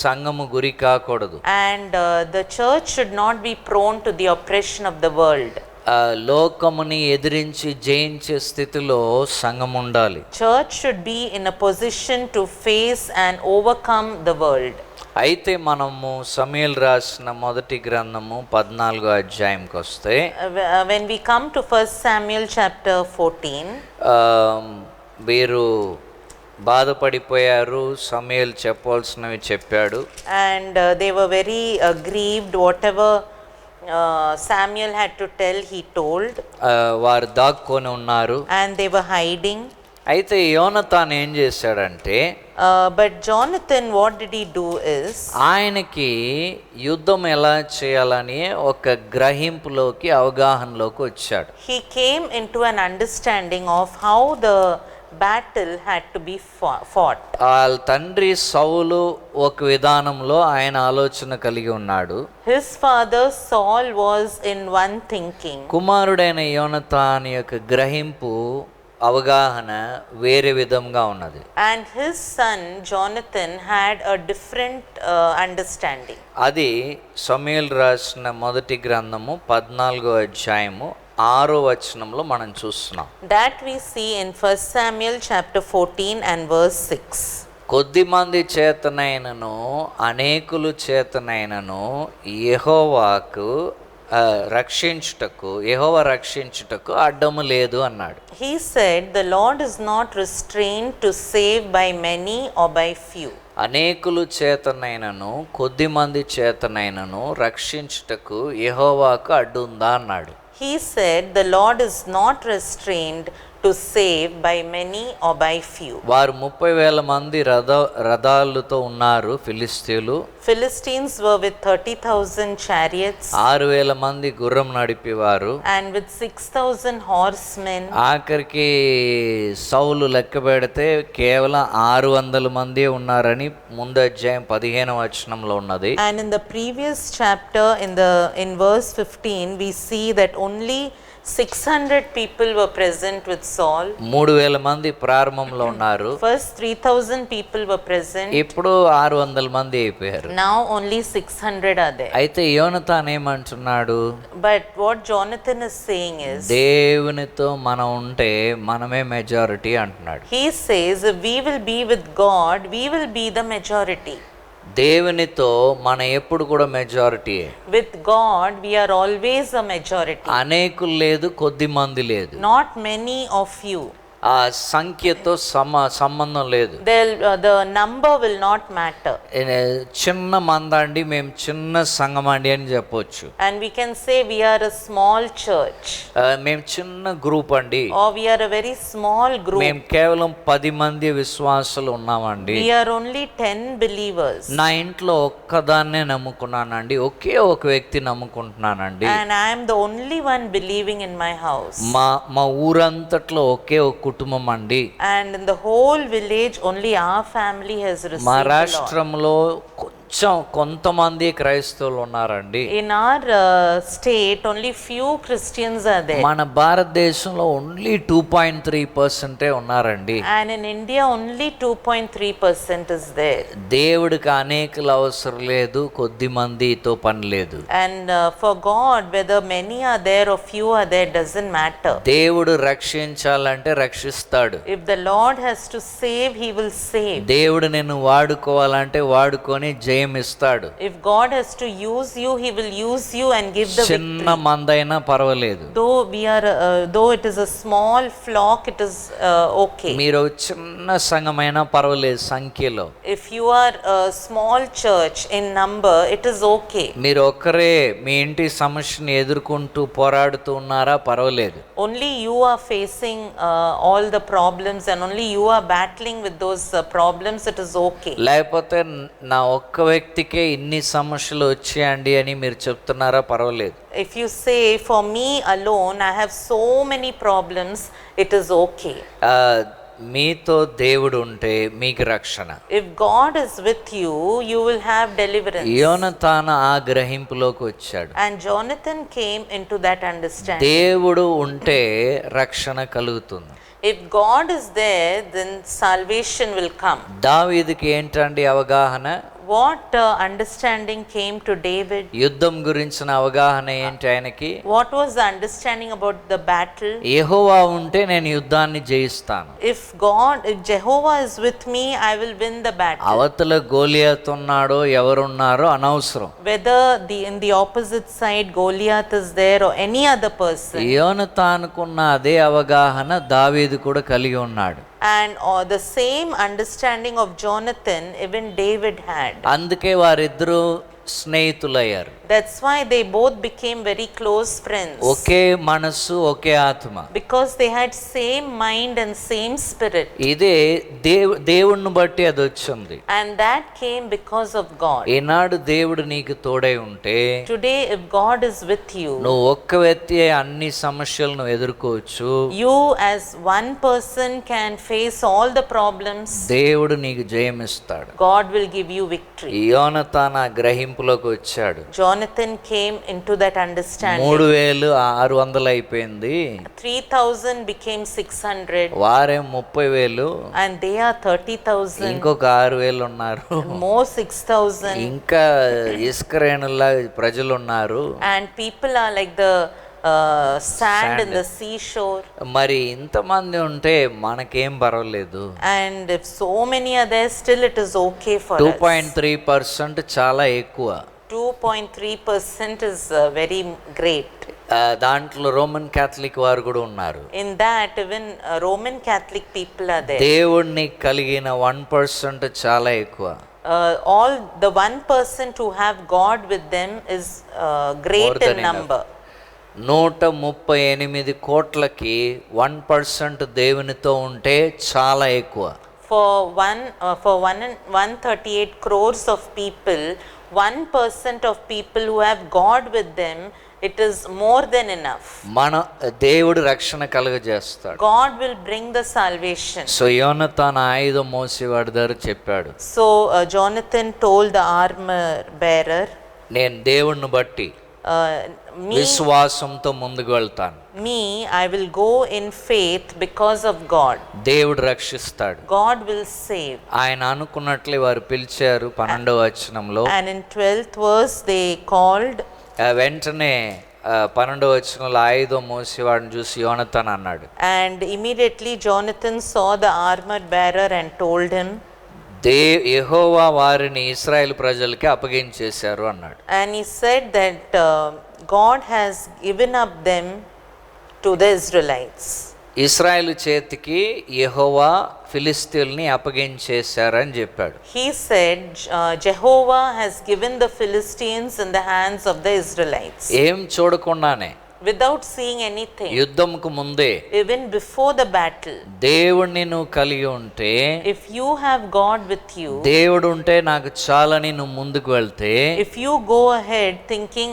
సంఘము గురి కాకూడదు. And the church should not be prone to the oppression of the world. లోకముని ఎదిరించి జయించే స్థితిలో సంఘం ఉండాలి. Church should be in a position to face and overcome the world. అయితే మనము సమూయేలు రాసిన మొదటి గ్రంథము 14వ అధ్యాయంకి వస్తే, When we come to 1 Samuel chapter 14, వీరు బాధపడిపోయారు. సమూయేలు చెప్పవలసినవి చెప్పాడు. and they were very grieved. Whatever Samuel had to tell, he told. వారు దాక్కొని ఉన్నారు. And they were hiding. అయితే యోనతాన్ ఏం చేశాడంటే, But Jonathan, what did he do is, ఆయనకి యుద్ధం ఎలా చేయాలని ఒక గ్రహింపులోకి అవగాహనలోకి వచ్చాడు. he came into an understanding of how the battle had to be fought. వాళ్ళ తండ్రి సౌలు ఒక విధానంలో ఆయన ఆలోచన కలిగి ఉన్నాడు. His father Saul was in one thinking. కుమారుడైన యోనతాను యొక్క గ్రహింపు అవగాహన వేరే విధంగా ఉన్నది. And his son Jonathan had a different understanding. అది సమూయేలు రాసిన మొదటి గ్రంథము 14వ అధ్యాయము 6వ వచనంలో మనం చూస్తున్నాం. That we see in 1 Samuel chapter 14 and verse 6. కొద్దిమంది చేతనైనను అనేకులు చేతనైనను యెహోవాకు యెహోవా రక్షించుటకు అడ్డము లేదు అన్నాడు. He said, the Lord is not restrained to save by many or by few. అనేకులు చేతనైనను కొద్దిమంది చేతనైనను రక్షించుటకు యెహోవాకు అడ్డు ఉందా అన్నాడు. He said, the Lord is not restrained to save by many or by few. వారు 30,000 మంది రథాలతో ఉన్నారు ఫిలిస్తీయులు. Philistines were with 30,000 chariots. 6,000 మంది గుర్రం నడిపేవారు. And with 6,000 horsemen. ఆఖరికి సౌలు లెక్క పెడితే కేవలం 600 మంది ఉన్నారని ముందు అధ్యాయం 15వ వచనంలో ఉన్నది. And in the previous chapter in verse 15 we see that only 600 people were present with Saul. 3,000 మంది ప్రారంభంలో ఉన్నారు. First 3,000 people were present. ఇప్పుడు 600 మంది అయిపోయారు. Now only 600 are there. అయితే యోనతాన్ ఏమంటున్నాడు? But what Jonathan is saying is, దేవునితో మనం ఉంటే మనమే మెజారిటీ అంటున్నాడు. he says, if we will be with God, we will be the majority. దేవునితో మన ఎప్పుడు కూడా majority. With God we are always a majority. అనేకులు లేదు, కొద్ది మంది లేదు. Not many or few. ఆ సంఖ్యతో సంబంధం లేదు. The number will not matter. చిన్న మందండి, మేము చిన్న సంఘం అండి అని చెప్పొచ్చు. And we can say we are a small church. మేము చిన్న గ్రూప్ అండి. Or we are a very small group. మేము కేవలం 10 మంది విశ్వాసులు ఉన్నామండి. We are only 10 believers. నా ఇంట్లో ఒక్కదాన్నే నమ్ముకున్నానండి, ఒకే ఒక వ్యక్తి నమ్ముకుంటున్నానండి. And I am the only one believing in my house. మా ఊరంతట్లో ఒకే ఒక కుటుంబం అండి. And in the whole village only our family has received. మా రాష్ట్రంలో కొంతమంది క్రైస్తవులు ఉన్నారండి. In our state only few Christians are there. మన భారతదేశంలో ఓన్లీ 2.3% ఉన్నారండి. And in India only 2.3% is there. దేవుడికి అనేకులు అవసరం లేదు, కొద్ది మందితో పని లేదు. And for God whether many are there or few are there doesn't matter. దేవుడు రక్షించాలంటే రక్షిస్తాడు. If the Lord has to save, he will save. దేవుడు నిన్ను వాడుకోవాలంటే వాడుకొని జయం ఇస్తాడు. If God has to use you, he will use you and give the చిన్న victory. మందైనా పర్వాలేదు. Though it is a small flock, it is okay. మీరు చిన్న సంఘమైనా పర్వాలేదు సంఖ్యలో. If you are a small church in number, it is okay. మీరు ఒక్కరే మీ ఇంటి సమస్యని ఎదుర్కొంటూ పోరాడుతూ ఉన్నారా పర్వాలేదు. Only you are facing all the problems and only you are battling with those problems, it is okay. లేకపోతే నా ఒక్క వ్యక్తికే ఇన్ని సమస్యలు వచ్చాయండి అని మీరు చెప్తున్నారా పర్వాలేదు. If you say for me alone I have so many problems, it is okay. మీతో దేవుడు ఉంటే మీకు రక్షణ. If God is with you, you will have deliverance. యోనతాను ఆ గ్రహింపులోకి వచ్చాడు. And Jonathan came into that understanding. దేవుడు ఉంటే రక్షణ కలుగుతుంది. If God is there, then salvation will come. దావీదుకి ఏంటండి అవగాహన? What understanding came to David? యుద్ధం గురించిన అవగాహన ఏంటి ఆయనకి? What was the understanding about the battle? యెహోవా ఉంటే నేను యుద్ధాన్ని జయిస్తాను. If Jehovah is with me, I will win the battle. అవతల గోలియాతు ఉన్నాడో ఎవరున్నారో అనవసరం. Whether in the opposite side Goliath is there or any other person. యోనతానుకున్న అదే అవగాహన దావీదు కూడా కలిగి ఉన్నాడు. And the same understanding of Jonathan even David had. అందుకే వారిద్దరూ స్నేహితులయ్యారు. That's why they both became very close friends. ఒకే మనస్సు, ఒకే ఆత్మ. Because they had same mind and same spirit. ఇదే దేవుణ్ణి బట్టి అది వచ్చింది. And that came because of God. ఈనాడు దేవుడు నీకు తోడై ఉంటే, Today if God is with you, నువ్వు ఒక్క వ్యక్తి అన్ని సమస్యలను ఎదుర్కోవచ్చు. you as one person can face all the problems. దేవుడు నీకు జయమిస్తాడు. God will give you victory. యోనతాను ఆ గ్రహింపులోకి వచ్చాడు. Jonathan came into that understanding. 3,600 అయిపోయింది. 3,000 became 600. వారే 30,000. And they are 30,000. ఇంకొక 6,000 ఉన్నారు. More 6,000. ఇంకా ఇస్కరేణుల్లా ప్రజలు ఉన్నారు. And people are like the sand in the seashore. మరి ఇంతమంది ఉంటే మనకేం పర్వాలేదు. And if so many are there, still it is okay for us. 2.3% చాలా ఎక్కువ. 2.3% is very great. దాంట్లో రోమన్ క్యాథలిక్ వారు కూడా ఉన్నారు. In that even Roman Catholic people are there. దేవుణ్ణి కలిగిన 1% చాలా ఎక్కువ. All the 1% who have God with them is great in number. 138 కోట్లకి 1% దేవునితో ఉంటే చాలా ఎక్కువ. For 138 crores of people, 1% of people who have God with them, it is more than enough. మన దేవుడు రక్షణ కలుగజేస్తాడు. God will bring the salvation. So యోనతాను ఆయుధం మోసేవాడి దగ్గర చెప్పాడు. So Jonathan told the armor bearer, నేను దేవుణ్ణి బట్టి విశ్వాసంతో ముందుకు వెళ్తాను. I will go in faith because of God. దేవుడు రక్షిస్తాడు. God will save. ఆయన అనుకున్నట్లే వారు పిలిచారు 12వ వచనంలో. And in 12th verse they called. వెంటనే 12వ వచనంలో ఆయుధం మోసేవాడిని చూసి యోనతాను అన్నాడు. And immediately Jonathan saw the armor bearer and told him, యెహోవా వారిని ఇశ్రాయేలు ప్రజలకి అప్పగించేశారు అన్నాడు. And he said that God has given up them to the Israelites. ఇశ్రాయేలు చేతికి యెహోవా ఫిలిస్తీయుల్ని అప్పగించేశారని చెప్పాడు. He said Jehovah has given the Philistines in the hands of the Israelites. ఏం చూడకుండానే, without seeing anything, యుద్ధంకు ముందే, even before the battle, దేవుణ్ణి నువ్వు కలిగి ఉంటే, if you have God with you, దేవుడు ఉంటే నాకు చాలని నువ్వు ముందుకు వెళ్తే, if you go ahead thinking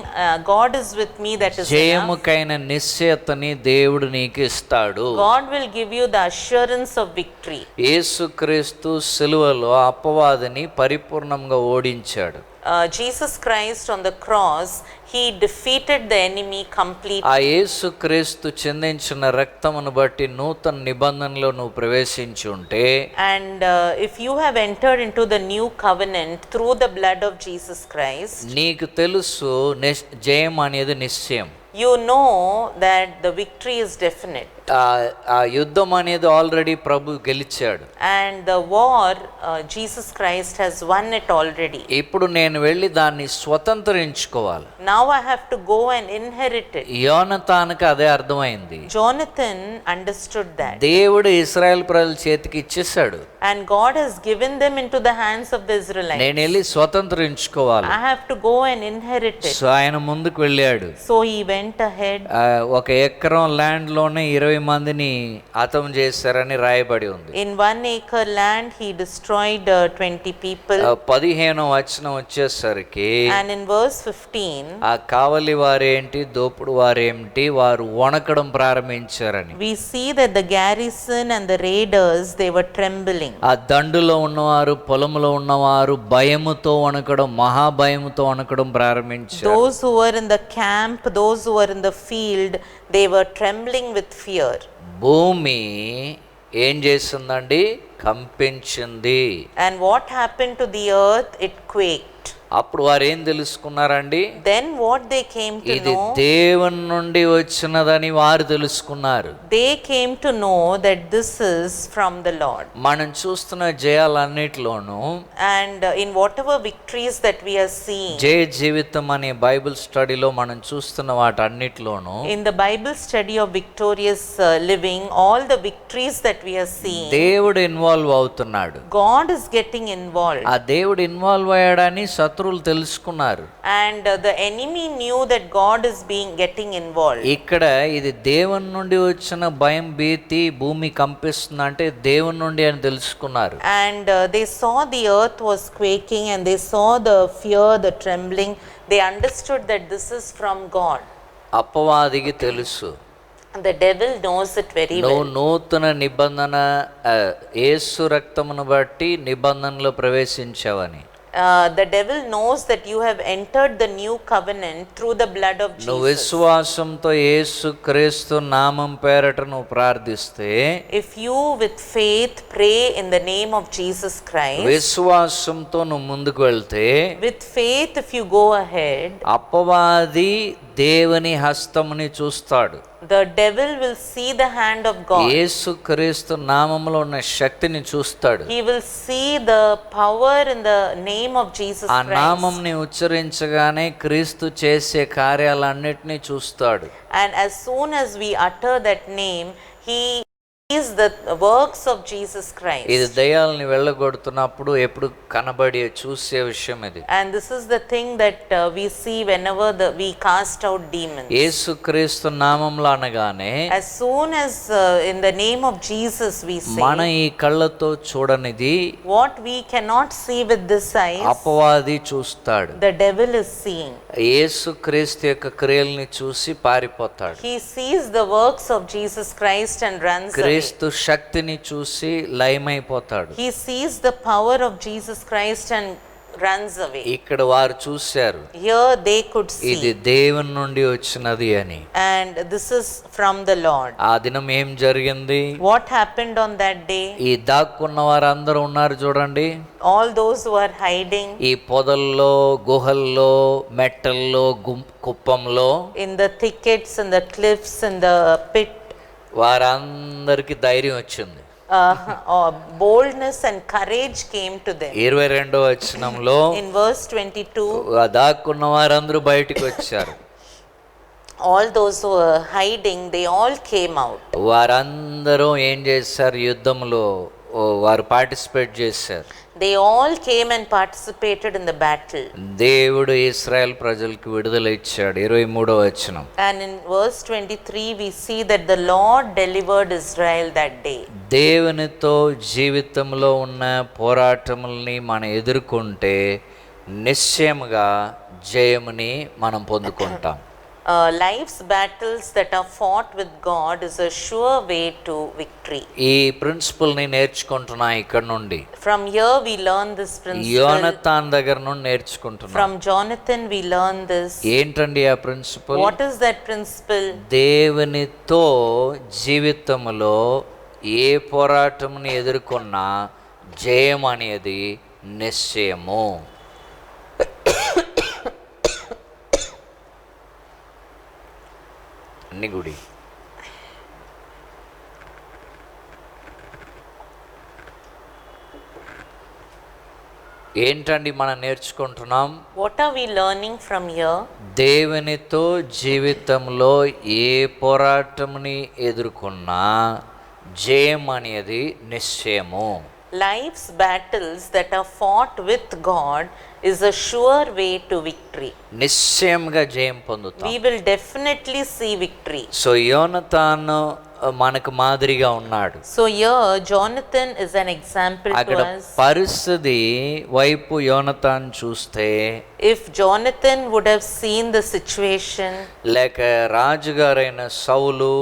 God is with me, that is జయముకైన నిశ్చయతని దేవుడు నీకు ఇస్తాడు. God will give you the assurance of victory. యేసుక్రీస్తు సిలువలో అపవాదిని పరిపూర్ణంగా ఓడించాడు. Jesus Christ on the cross, he defeated the enemy completely. ఆ యేసుక్రీస్తు చిందించిన రక్తమును బట్టి నూతన నిబంధనలో నువ్వు ప్రవేశించి ఉంటే, and if you have entered into the new covenant through the blood of Jesus Christ, నీకు తెలుసు జయం అనేది నిశ్చయం. you know that the victory is definite. ఆ యుద్ధం అనేది ఆల్రెడీ ప్రభు గెలిచాడు. And the war, Jesus Christ has won it already. ఇప్పుడు నేను వెళ్ళి దాన్ని స్వతంత్రించుకోవాలి. Now I have to go and inherit it. యోనతానుకి అదే అర్థమైంది. Jonathan understood that. దేవుడు ఇశ్రాయేల్ ప్రజల చేతికి ఇచ్చేశాడు. And God has given them into the hands of the Israelites. నేను వెళ్ళి స్వతంత్రించుకోవాలి. I have to go and inherit it. So ఆయన ముందుకు వెళ్ళాడు. So he went ahead. ఒక ఎకరం ల్యాండ్ లోనే 20 మందిని హతం చేశారని రాయబడి ఉంది. In 1 acre land he destroyed 20 people. 15వ వచనం వచ్చేసరికి, And in verse 15, ఆ కావలి వారేంటి, దోపుడు వారేంటి, వారు వణకడం ప్రారంభించారని. we see that the garrison and the raiders, they were trembling. ఆ దండులో ఉన్నవారు, పొలములో ఉన్నవారు భయముతో వణకడం, మహాభయముతో వణకడం ప్రారంభించారు. Those who were in the camp, those who were in the field, they were trembling with fear. భూమి ఏం చేసిందండి? కంపించింది. And what happened to the earth? It quaked. అప్పుడు వారు ఏం తెలుసుకున్నారండి? Then what they came to ఇది know, దేవుని నుండి వచ్చినదని వారు తెలుసుకున్నారు. they came to know that this is from the Lord. మనం చూస్తున్న జయాలన్నిటిలోనూ, And in whatever victories that we are seeing, జయ జీవితం అనే బైబిల్ స్టడీలో మనం చూస్తున్న వాటన్నిటిలోనూ, in the Bible study of victorious living, all the victories that we are seeing, దేవుడు involve అవుతున్నాడు. God is getting involved. ఆ దేవుడు ఇన్వాల్వ్ అయ్యాడని శత్రు శత్రువులు తెలుసుకున్నారు. And the enemy knew that God is getting involved. ఇక్కడ ఇది దేవుని నుండి వచ్చిన భయం భీతి, భూమి కంపిస్తుంది అంటే దేవుని నుండి అని తెలుసుకున్నారు. And they saw the earth was quaking, and they saw the fear, the trembling. They understood that this is from God. అపవాదికి తెలుసు, The devil knows it very నువ్వు well. నూతన నిబంధన యేసు రక్తమును బట్టి నిబంధనలో ప్రవేశించావని. The devil knows that you have entered the new covenant through the blood of నువ్వు Jesus. విశ్వాసంతో యేసు క్రీస్తు నామం పేరట నువ్వు ప్రార్థిస్తే, If you with faith pray in the name of Jesus Christ, విశ్వాసంతో నువ్వు ముందుకు వెళ్తే, with faith if you go ahead, అపవాది దేవుని హస్తముని చూస్తాడు. the devil will see the hand of God. యేసు క్రీస్తు నామములో ఉన్న శక్తిని చూస్తాడు. He will see the power in the name of Jesus ఆ Christ. నామంని ఉచ్చరించగానే క్రీస్తు చేసే కార్యాలన్నిటినీ చూస్తాడు. And as soon as we utter that name, he sees the works of Jesus Christ. ఇది దయ్యాలని వెళ్ళగొడుతున్నప్పుడు ఎప్పుడు కనబడి చూసే విషయం ఇది. And this is the thing that we see whenever we cast out demons. యేసు క్రీస్తు నామంలో అనగానే As soon as in the name of Jesus we మన say, ఈ కళ్ళతో చూడనిది what we cannot see with this eyes, అపవాది చూస్తాడు. the devil is seeing. యేసు క్రీస్తు యొక్క క్రియల్ని చూసి పారిపోతాడు. He sees the works of Jesus Christ and runs away. క్రీస్తు శక్తిని చూసి లయమైపోతాడు. He sees the power of Jesus Christ and runs away. ఇక్కడ వారు చూశారు, Here they could ఇది see, దేవుని నుండి వచ్చినది అని. and this is from the Lord. ఆ దినం ఏం జరిగింది? What happened on that day? ఈ దాక్కున్న వారందరూ ఉన్నారు చూడండి, All those who are hiding ఈ పొదల్లో, గుహల్లో, మెట్టల్లో, కుప్పంలో, in the thickets and the cliffs and the pit, వారందరికి ధైర్యం వచ్చింది. boldness and courage came to them. 22వ వచనంలో In verse 22, దాక్కున్న వారందరూ బయటికి వచ్చారు. all those who were hiding, they all came out. వారందరూ ఏం చేశారు? యుద్ధంలో వారు పార్టిసిపేట్ చేశారు. They all came and participated in the battle. దేవుడు ఇశ్రాయేల్ ప్రజలకు విడుదల ఇచ్చాడు. 23వ వచనం. And in verse 23 we see that the Lord delivered Israel that day. దేవునితో జీవితంలో ఉన్న పోరాటముల్ని మనం ఎదుర్కొంటే నిశ్చయముగా జయముని మనం పొందుకుంటాం. Life's battles that are fought with God is a sure way to victory. ఈ ప్రిన్సిపల్ని నేర్చుకుంటున్నా ఇక్కడ నుండి. From here we learn this principle. యోనతాన్ దగ్గర నుండి నేర్చుకుంటున్నా. From Jonathan we learn this. ఏంటండి ఆ principal? What is that principle? దేవునితో జీవితంలో ఏ పోరాటముని ఎదుర్కొన్నా జయం అనేది నిశ్చయము. అన్ని గుడి ఏంటండి మనం నేర్చుకుంటున్నాం? What are we learning from here? దేవునితో జీవితంలో ఏ పోరాటముని ఎదుర్కొన్నా జయం అనేది నిశ్చయము. Life's battles that are fought with God is a sure way to victory. నిశ్చయంగా జయం పొందుతాం. We will definitely see victory. So యోనతాను మనకు మాదిరిగా ఉన్నాడు. So here Jonathan is an example to అక్కడ us. పరిస్థితి వైపు యోనతాన్ చూస్తే, If Jonathan would have seen the situation, లేక రాజుగారైన సౌలు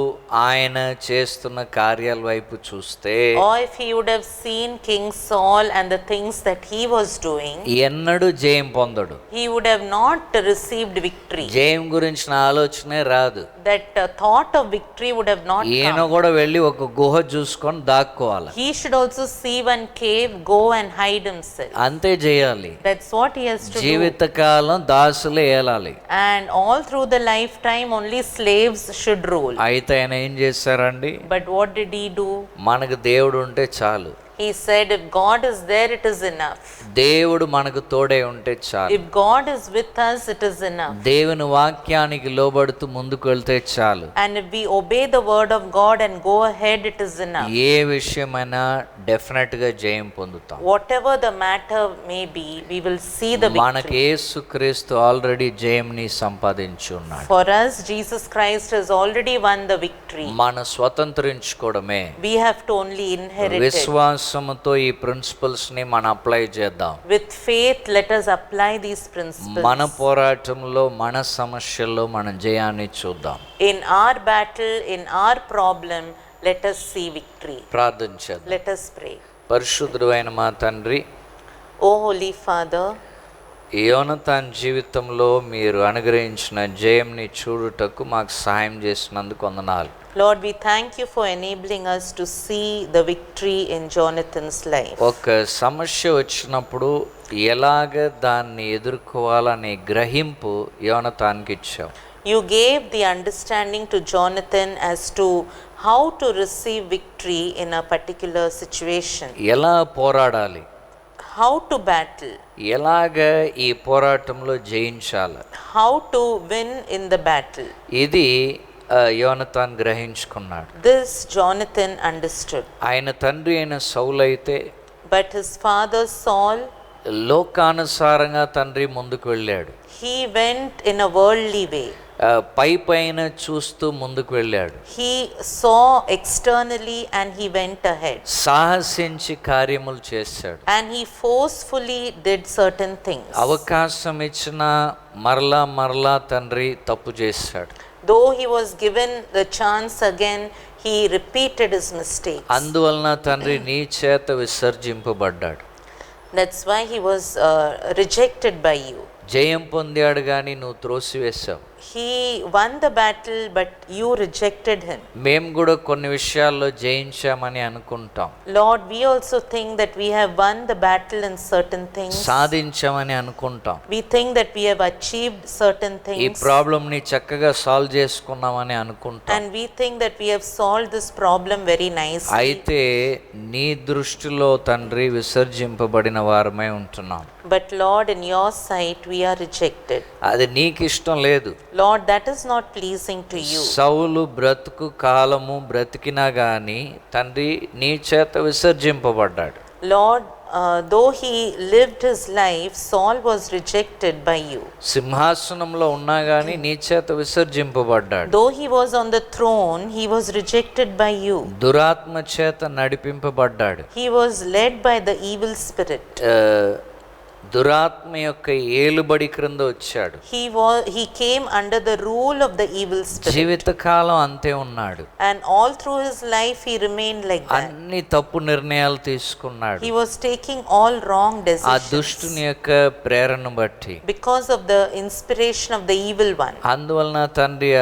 ఆయన చేస్తున్న కార్యాల వైపు చూస్తే, or if he would have seen King Saul and the things that he was doing, ఎన్నడూ జయం పొందడు. he would have not received victory. జయం గురించిన ఆలోచనే రాదు. That thought of victory would have not ఈయన come. కూడా వెళ్ళి ఒక గుహ చూసుకొని దాక్కోవాలి. He should also see one cave, go and hide himself. అంతే చేయాలి. That's what he has to do. జీవితకాలం దాసులే ఏలాలి. And all through the lifetime only slaves should rule. అయితే ఆయన ఏం చేశారండి? But what did he do? మనకు దేవుడు ఉంటే చాలు. He said, if God is there, it is enough. దేవుడు మనకు తోడై ఉంటే చాలు. If God is with us, it is enough. దేవుని వాక్యానికి లోబడుతూ ముందుకు వెళ్తే చాలు. And if we obey the word of God and go ahead, it is enough. ఏ విషయమైనా డెఫినెట్ గా జయం పొందుతాం. Whatever the matter may be, we will see the మనకి victory. యేసుక్రీస్తు ఆల్రెడీ జయంని సంపాదించి ఉన్నాడు. For us, Jesus Christ has already won the victory. మన స్వతంత్రించుకోవడమే. We have to only inherit it. విశ్వాసముతో ఈ ప్రిన్సిపల్స్ ని మనం అప్లై చేద్దాం. With faith, let us apply these principles. మన పోరాటంలో మన సమస్యల్లో మన జయాన్ని చూద్దాం. In our battle, in our problem, let us see victory. ప్రార్థన చేద్దాం. Let us pray. పరిశుద్ధుడైన మా తండ్రి, O Holy Father, యోనతాన్ జీవితంలో మీరు అనుగ్రహించిన జయంని చూడుటకు మాకు సహాయం చేసినందుకు వందనాలు. Lord, we thank you for enabling us to see the victory in Jonathan's life. ఒక సమస్య వచ్చినప్పుడు ఎలాగ దాన్ని ఎదుర్కోవాలనే గ్రహింపు యోనతాన్కి ఇచ్చావు. You gave the understanding to Jonathan as to how to receive victory in a particular situation. ఎలా పోరాడాలి, How to battle, ఎలాగ ఈ పోరాటంలో జయించాలి, how to win in the battle. ఇది యోనతాన్ గ్రహించుకున్నాడు. This Jonathan understood. ఆయన తండ్రి అయిన సౌలు అయితే But his father Saul, లోకానుసారంగా తండ్రి ముందుకు వెళ్ళాడు. he went in a worldly way. పైన చూస్తూ ముందుకు వెళ్ళాడు. He saw externally and he went ahead. సాహసించి కార్యములు చేశాడు. And he forcefully did certain things. అవకాశం ఇచ్చిన మరలా తండ్రి తప్పు చేశాడు. Though he was given the chance again, he repeated his mistake. అందువలన తండ్రి నీ చేత విసర్జింపబడ్డాడు. That's why he was rejected by you. జయం పొందాడు కానీ నువ్వు త్రోసివేశావు. He won the battle, but you rejected him. మేము కూడా కొన్ని విషయాల్లో జయించామని అనుకుంటాం. Lord, we also think that we have won the battle in certain things. సాధించామని అనుకుంటాం. We think that we have achieved certain ఈ things. ప్రాబ్లం ని చక్కగా సాల్వ్ చేసుకున్నామని అనుకుంటాం. And we think that we have solved this problem very nicely. అయితే నీ దృష్టిలో తండ్రి విసర్జింపబడిన వారమై ఉంటున్నాం. But Lord, in your sight, we are rejected. అది నీకు ఇష్టం లేదు. Lord, that is not pleasing to you. సౌలు బ్రతుకు కాలము బ్రతికినా గాని తండ్రి నీ చేత విసర్జింపబడ్డాడు. Lord, though he lived his life, Saul was rejected by you. సింహాసనంలో ఉన్నా గాని నీ చేత విసర్జింపబడ్డాడు. Though he was on the throne, he was rejected by you. దురాత్మ చేత నడిపింపబడ్డాడు. He was led by the evil spirit. దురాత్మ యొక్క ఏలుబడి క్రింద వచ్చాడు. He came under the rule of the evil spirit. జీవితకాలం అంతే ఉన్నాడు. And all through his life he remained like that. అన్ని తప్పు నిర్ణయాలు తీసుకున్నాడు. He was taking all wrong ఆ decisions దుష్టుని యొక్క ప్రేరణ బట్టి. because of the inspiration of the evil one. అందువలన తండ్రి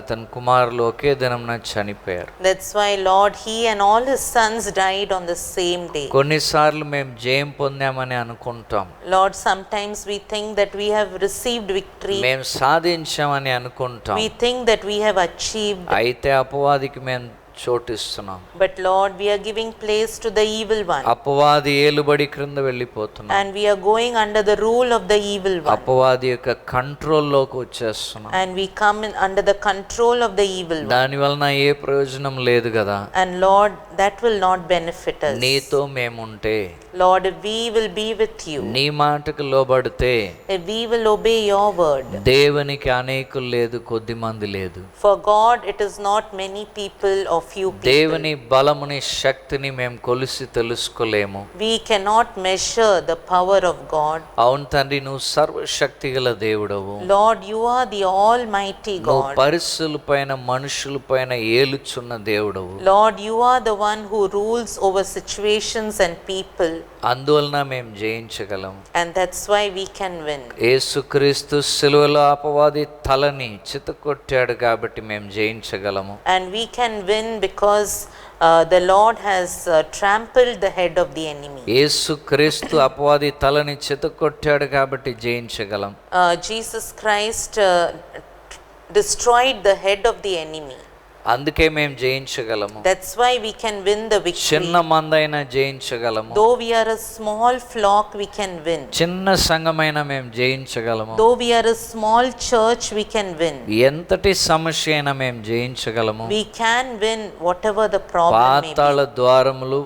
అతని కుమారులు ఒకే దినంన చనిపోయారు. That's why, Lord, he and all his sons died on the same day. కొన్నిసార్లు మేము జయం పొందామని అనుకుంటాం. Lord, sometimes we think that we have received victory. మేము సాధించామని అనుకుంటాం. We think that we have achieved. అయితే అపవాదికి మేము చోటిస్తున్నాం. But Lord, we are giving place to the evil one. అపవాది ఏలుబడి క్రింద వెళ్ళిపోతున్నాం. And we are going under the rule of the evil one. అపవాది యొక్క కంట్రోల్లోకి వచ్చేస్తున్నాం. And we come in under the control of the evil one. దాని వలన ఏ ప్రయోజనం లేదు కదా. And Lord, that will not benefit us. నీతో మేముంటే, Lord, if we will be with you, నీ మాటకు లోబడితే, if we will obey your word. దేవునికి అనేకులు లేదు, కొద్ది మంది లేదు. For God, it is not many people or few people. దేవుని బలముని శక్తిని మేము కొలిసి తెలుసుకోలేము. We cannot measure the power of God. అవును తండ్రి, నువ్వు సర్వశక్తి గల దేవుడవు. Lord, you are the almighty నువ్వు God. పరిస్థితుల పైన మనుషుల పైన ఏలుచున్న దేవుడవు. Lord, you are the one who rules over situations and people. అందువలన మేము జయించగలం. And that's why we can win. యేసుక్రీస్తు సిలువలో అపవాది తలని చితకొట్టాడు కాబట్టి మేము జయించగలము. And we can win because the Lord has trampled the head of the enemy. యేసుక్రీస్తు అపవాది తలని చితకొట్టాడు కాబట్టి జయించగలం. Jesus Christ destroyed the head of the enemy. అందుకే మేము జయించగలము. That's why we can win the victory. చిన్న మందైనా జయించగలము. Though we are a small flock, we can win. చిన్న సంఘమైన మేము జయించగలము. Though we are a small church, we can win. ఎంతటి సమస్య అయినా మేము జయించగలము. We can win whatever the problem may be. Patala ద్వారములు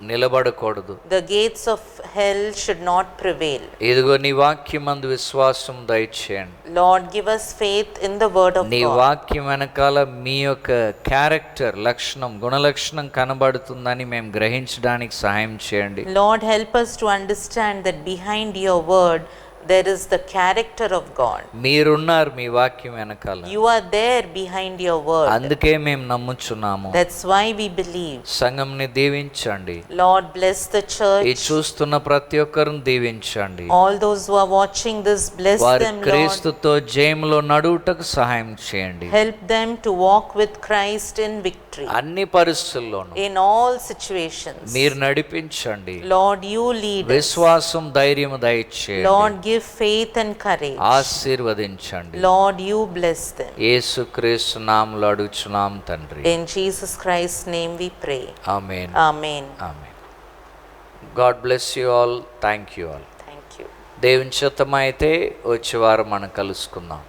నిలబడకూడదు. The gates of hell should not prevail. ఇదిగో నీ వాక్యమందు విశ్వాసం దయచేయండి. Lord, give us faith in the word of నీ God. వాక్యం వెనకాల మీ యొక్క క్యారెక్టర్ లక్షణం గుణలక్షణం కనబడుతుందని మేము గ్రహించడానికి సహాయం చేయండి. Lord, help us to understand that behind your word there is the character of God. మీరున్నారు మీ వాక్యం వెనకాల. You are there behind your word. అందుకే మేము నమ్ముచున్నాము. That's why we believe. సంఘంని దీవించండి. Lord, bless the ఈ church. చూస్తున్న ప్రతి ఒక్కరిని దీవించండి. All those who are watching this, bless వారి them, Lord. క్రీస్తుతో జయములో నడువుటకు సహాయం చేయండి. Help them to walk with Christ in victory. అన్ని పరిస్థితుల్లోనూ In all situations. మీరు నడిపించండి. Lord, you lead us. విశ్వాసం ధైర్యం దయచేయండి. Lord, give faith and courage. ఆశీర్వదించండి. Lord, you bless them. యేసుక్రీస్తు నామములో అడుగుచున్నాం తండ్రి. In Jesus Christ's name we pray. Amen. Amen. Amen. God bless you all. Thank you all. Thank you. దేవుని చిత్తమైతే వచ్చే వారం మనం కలుసుకుందాం.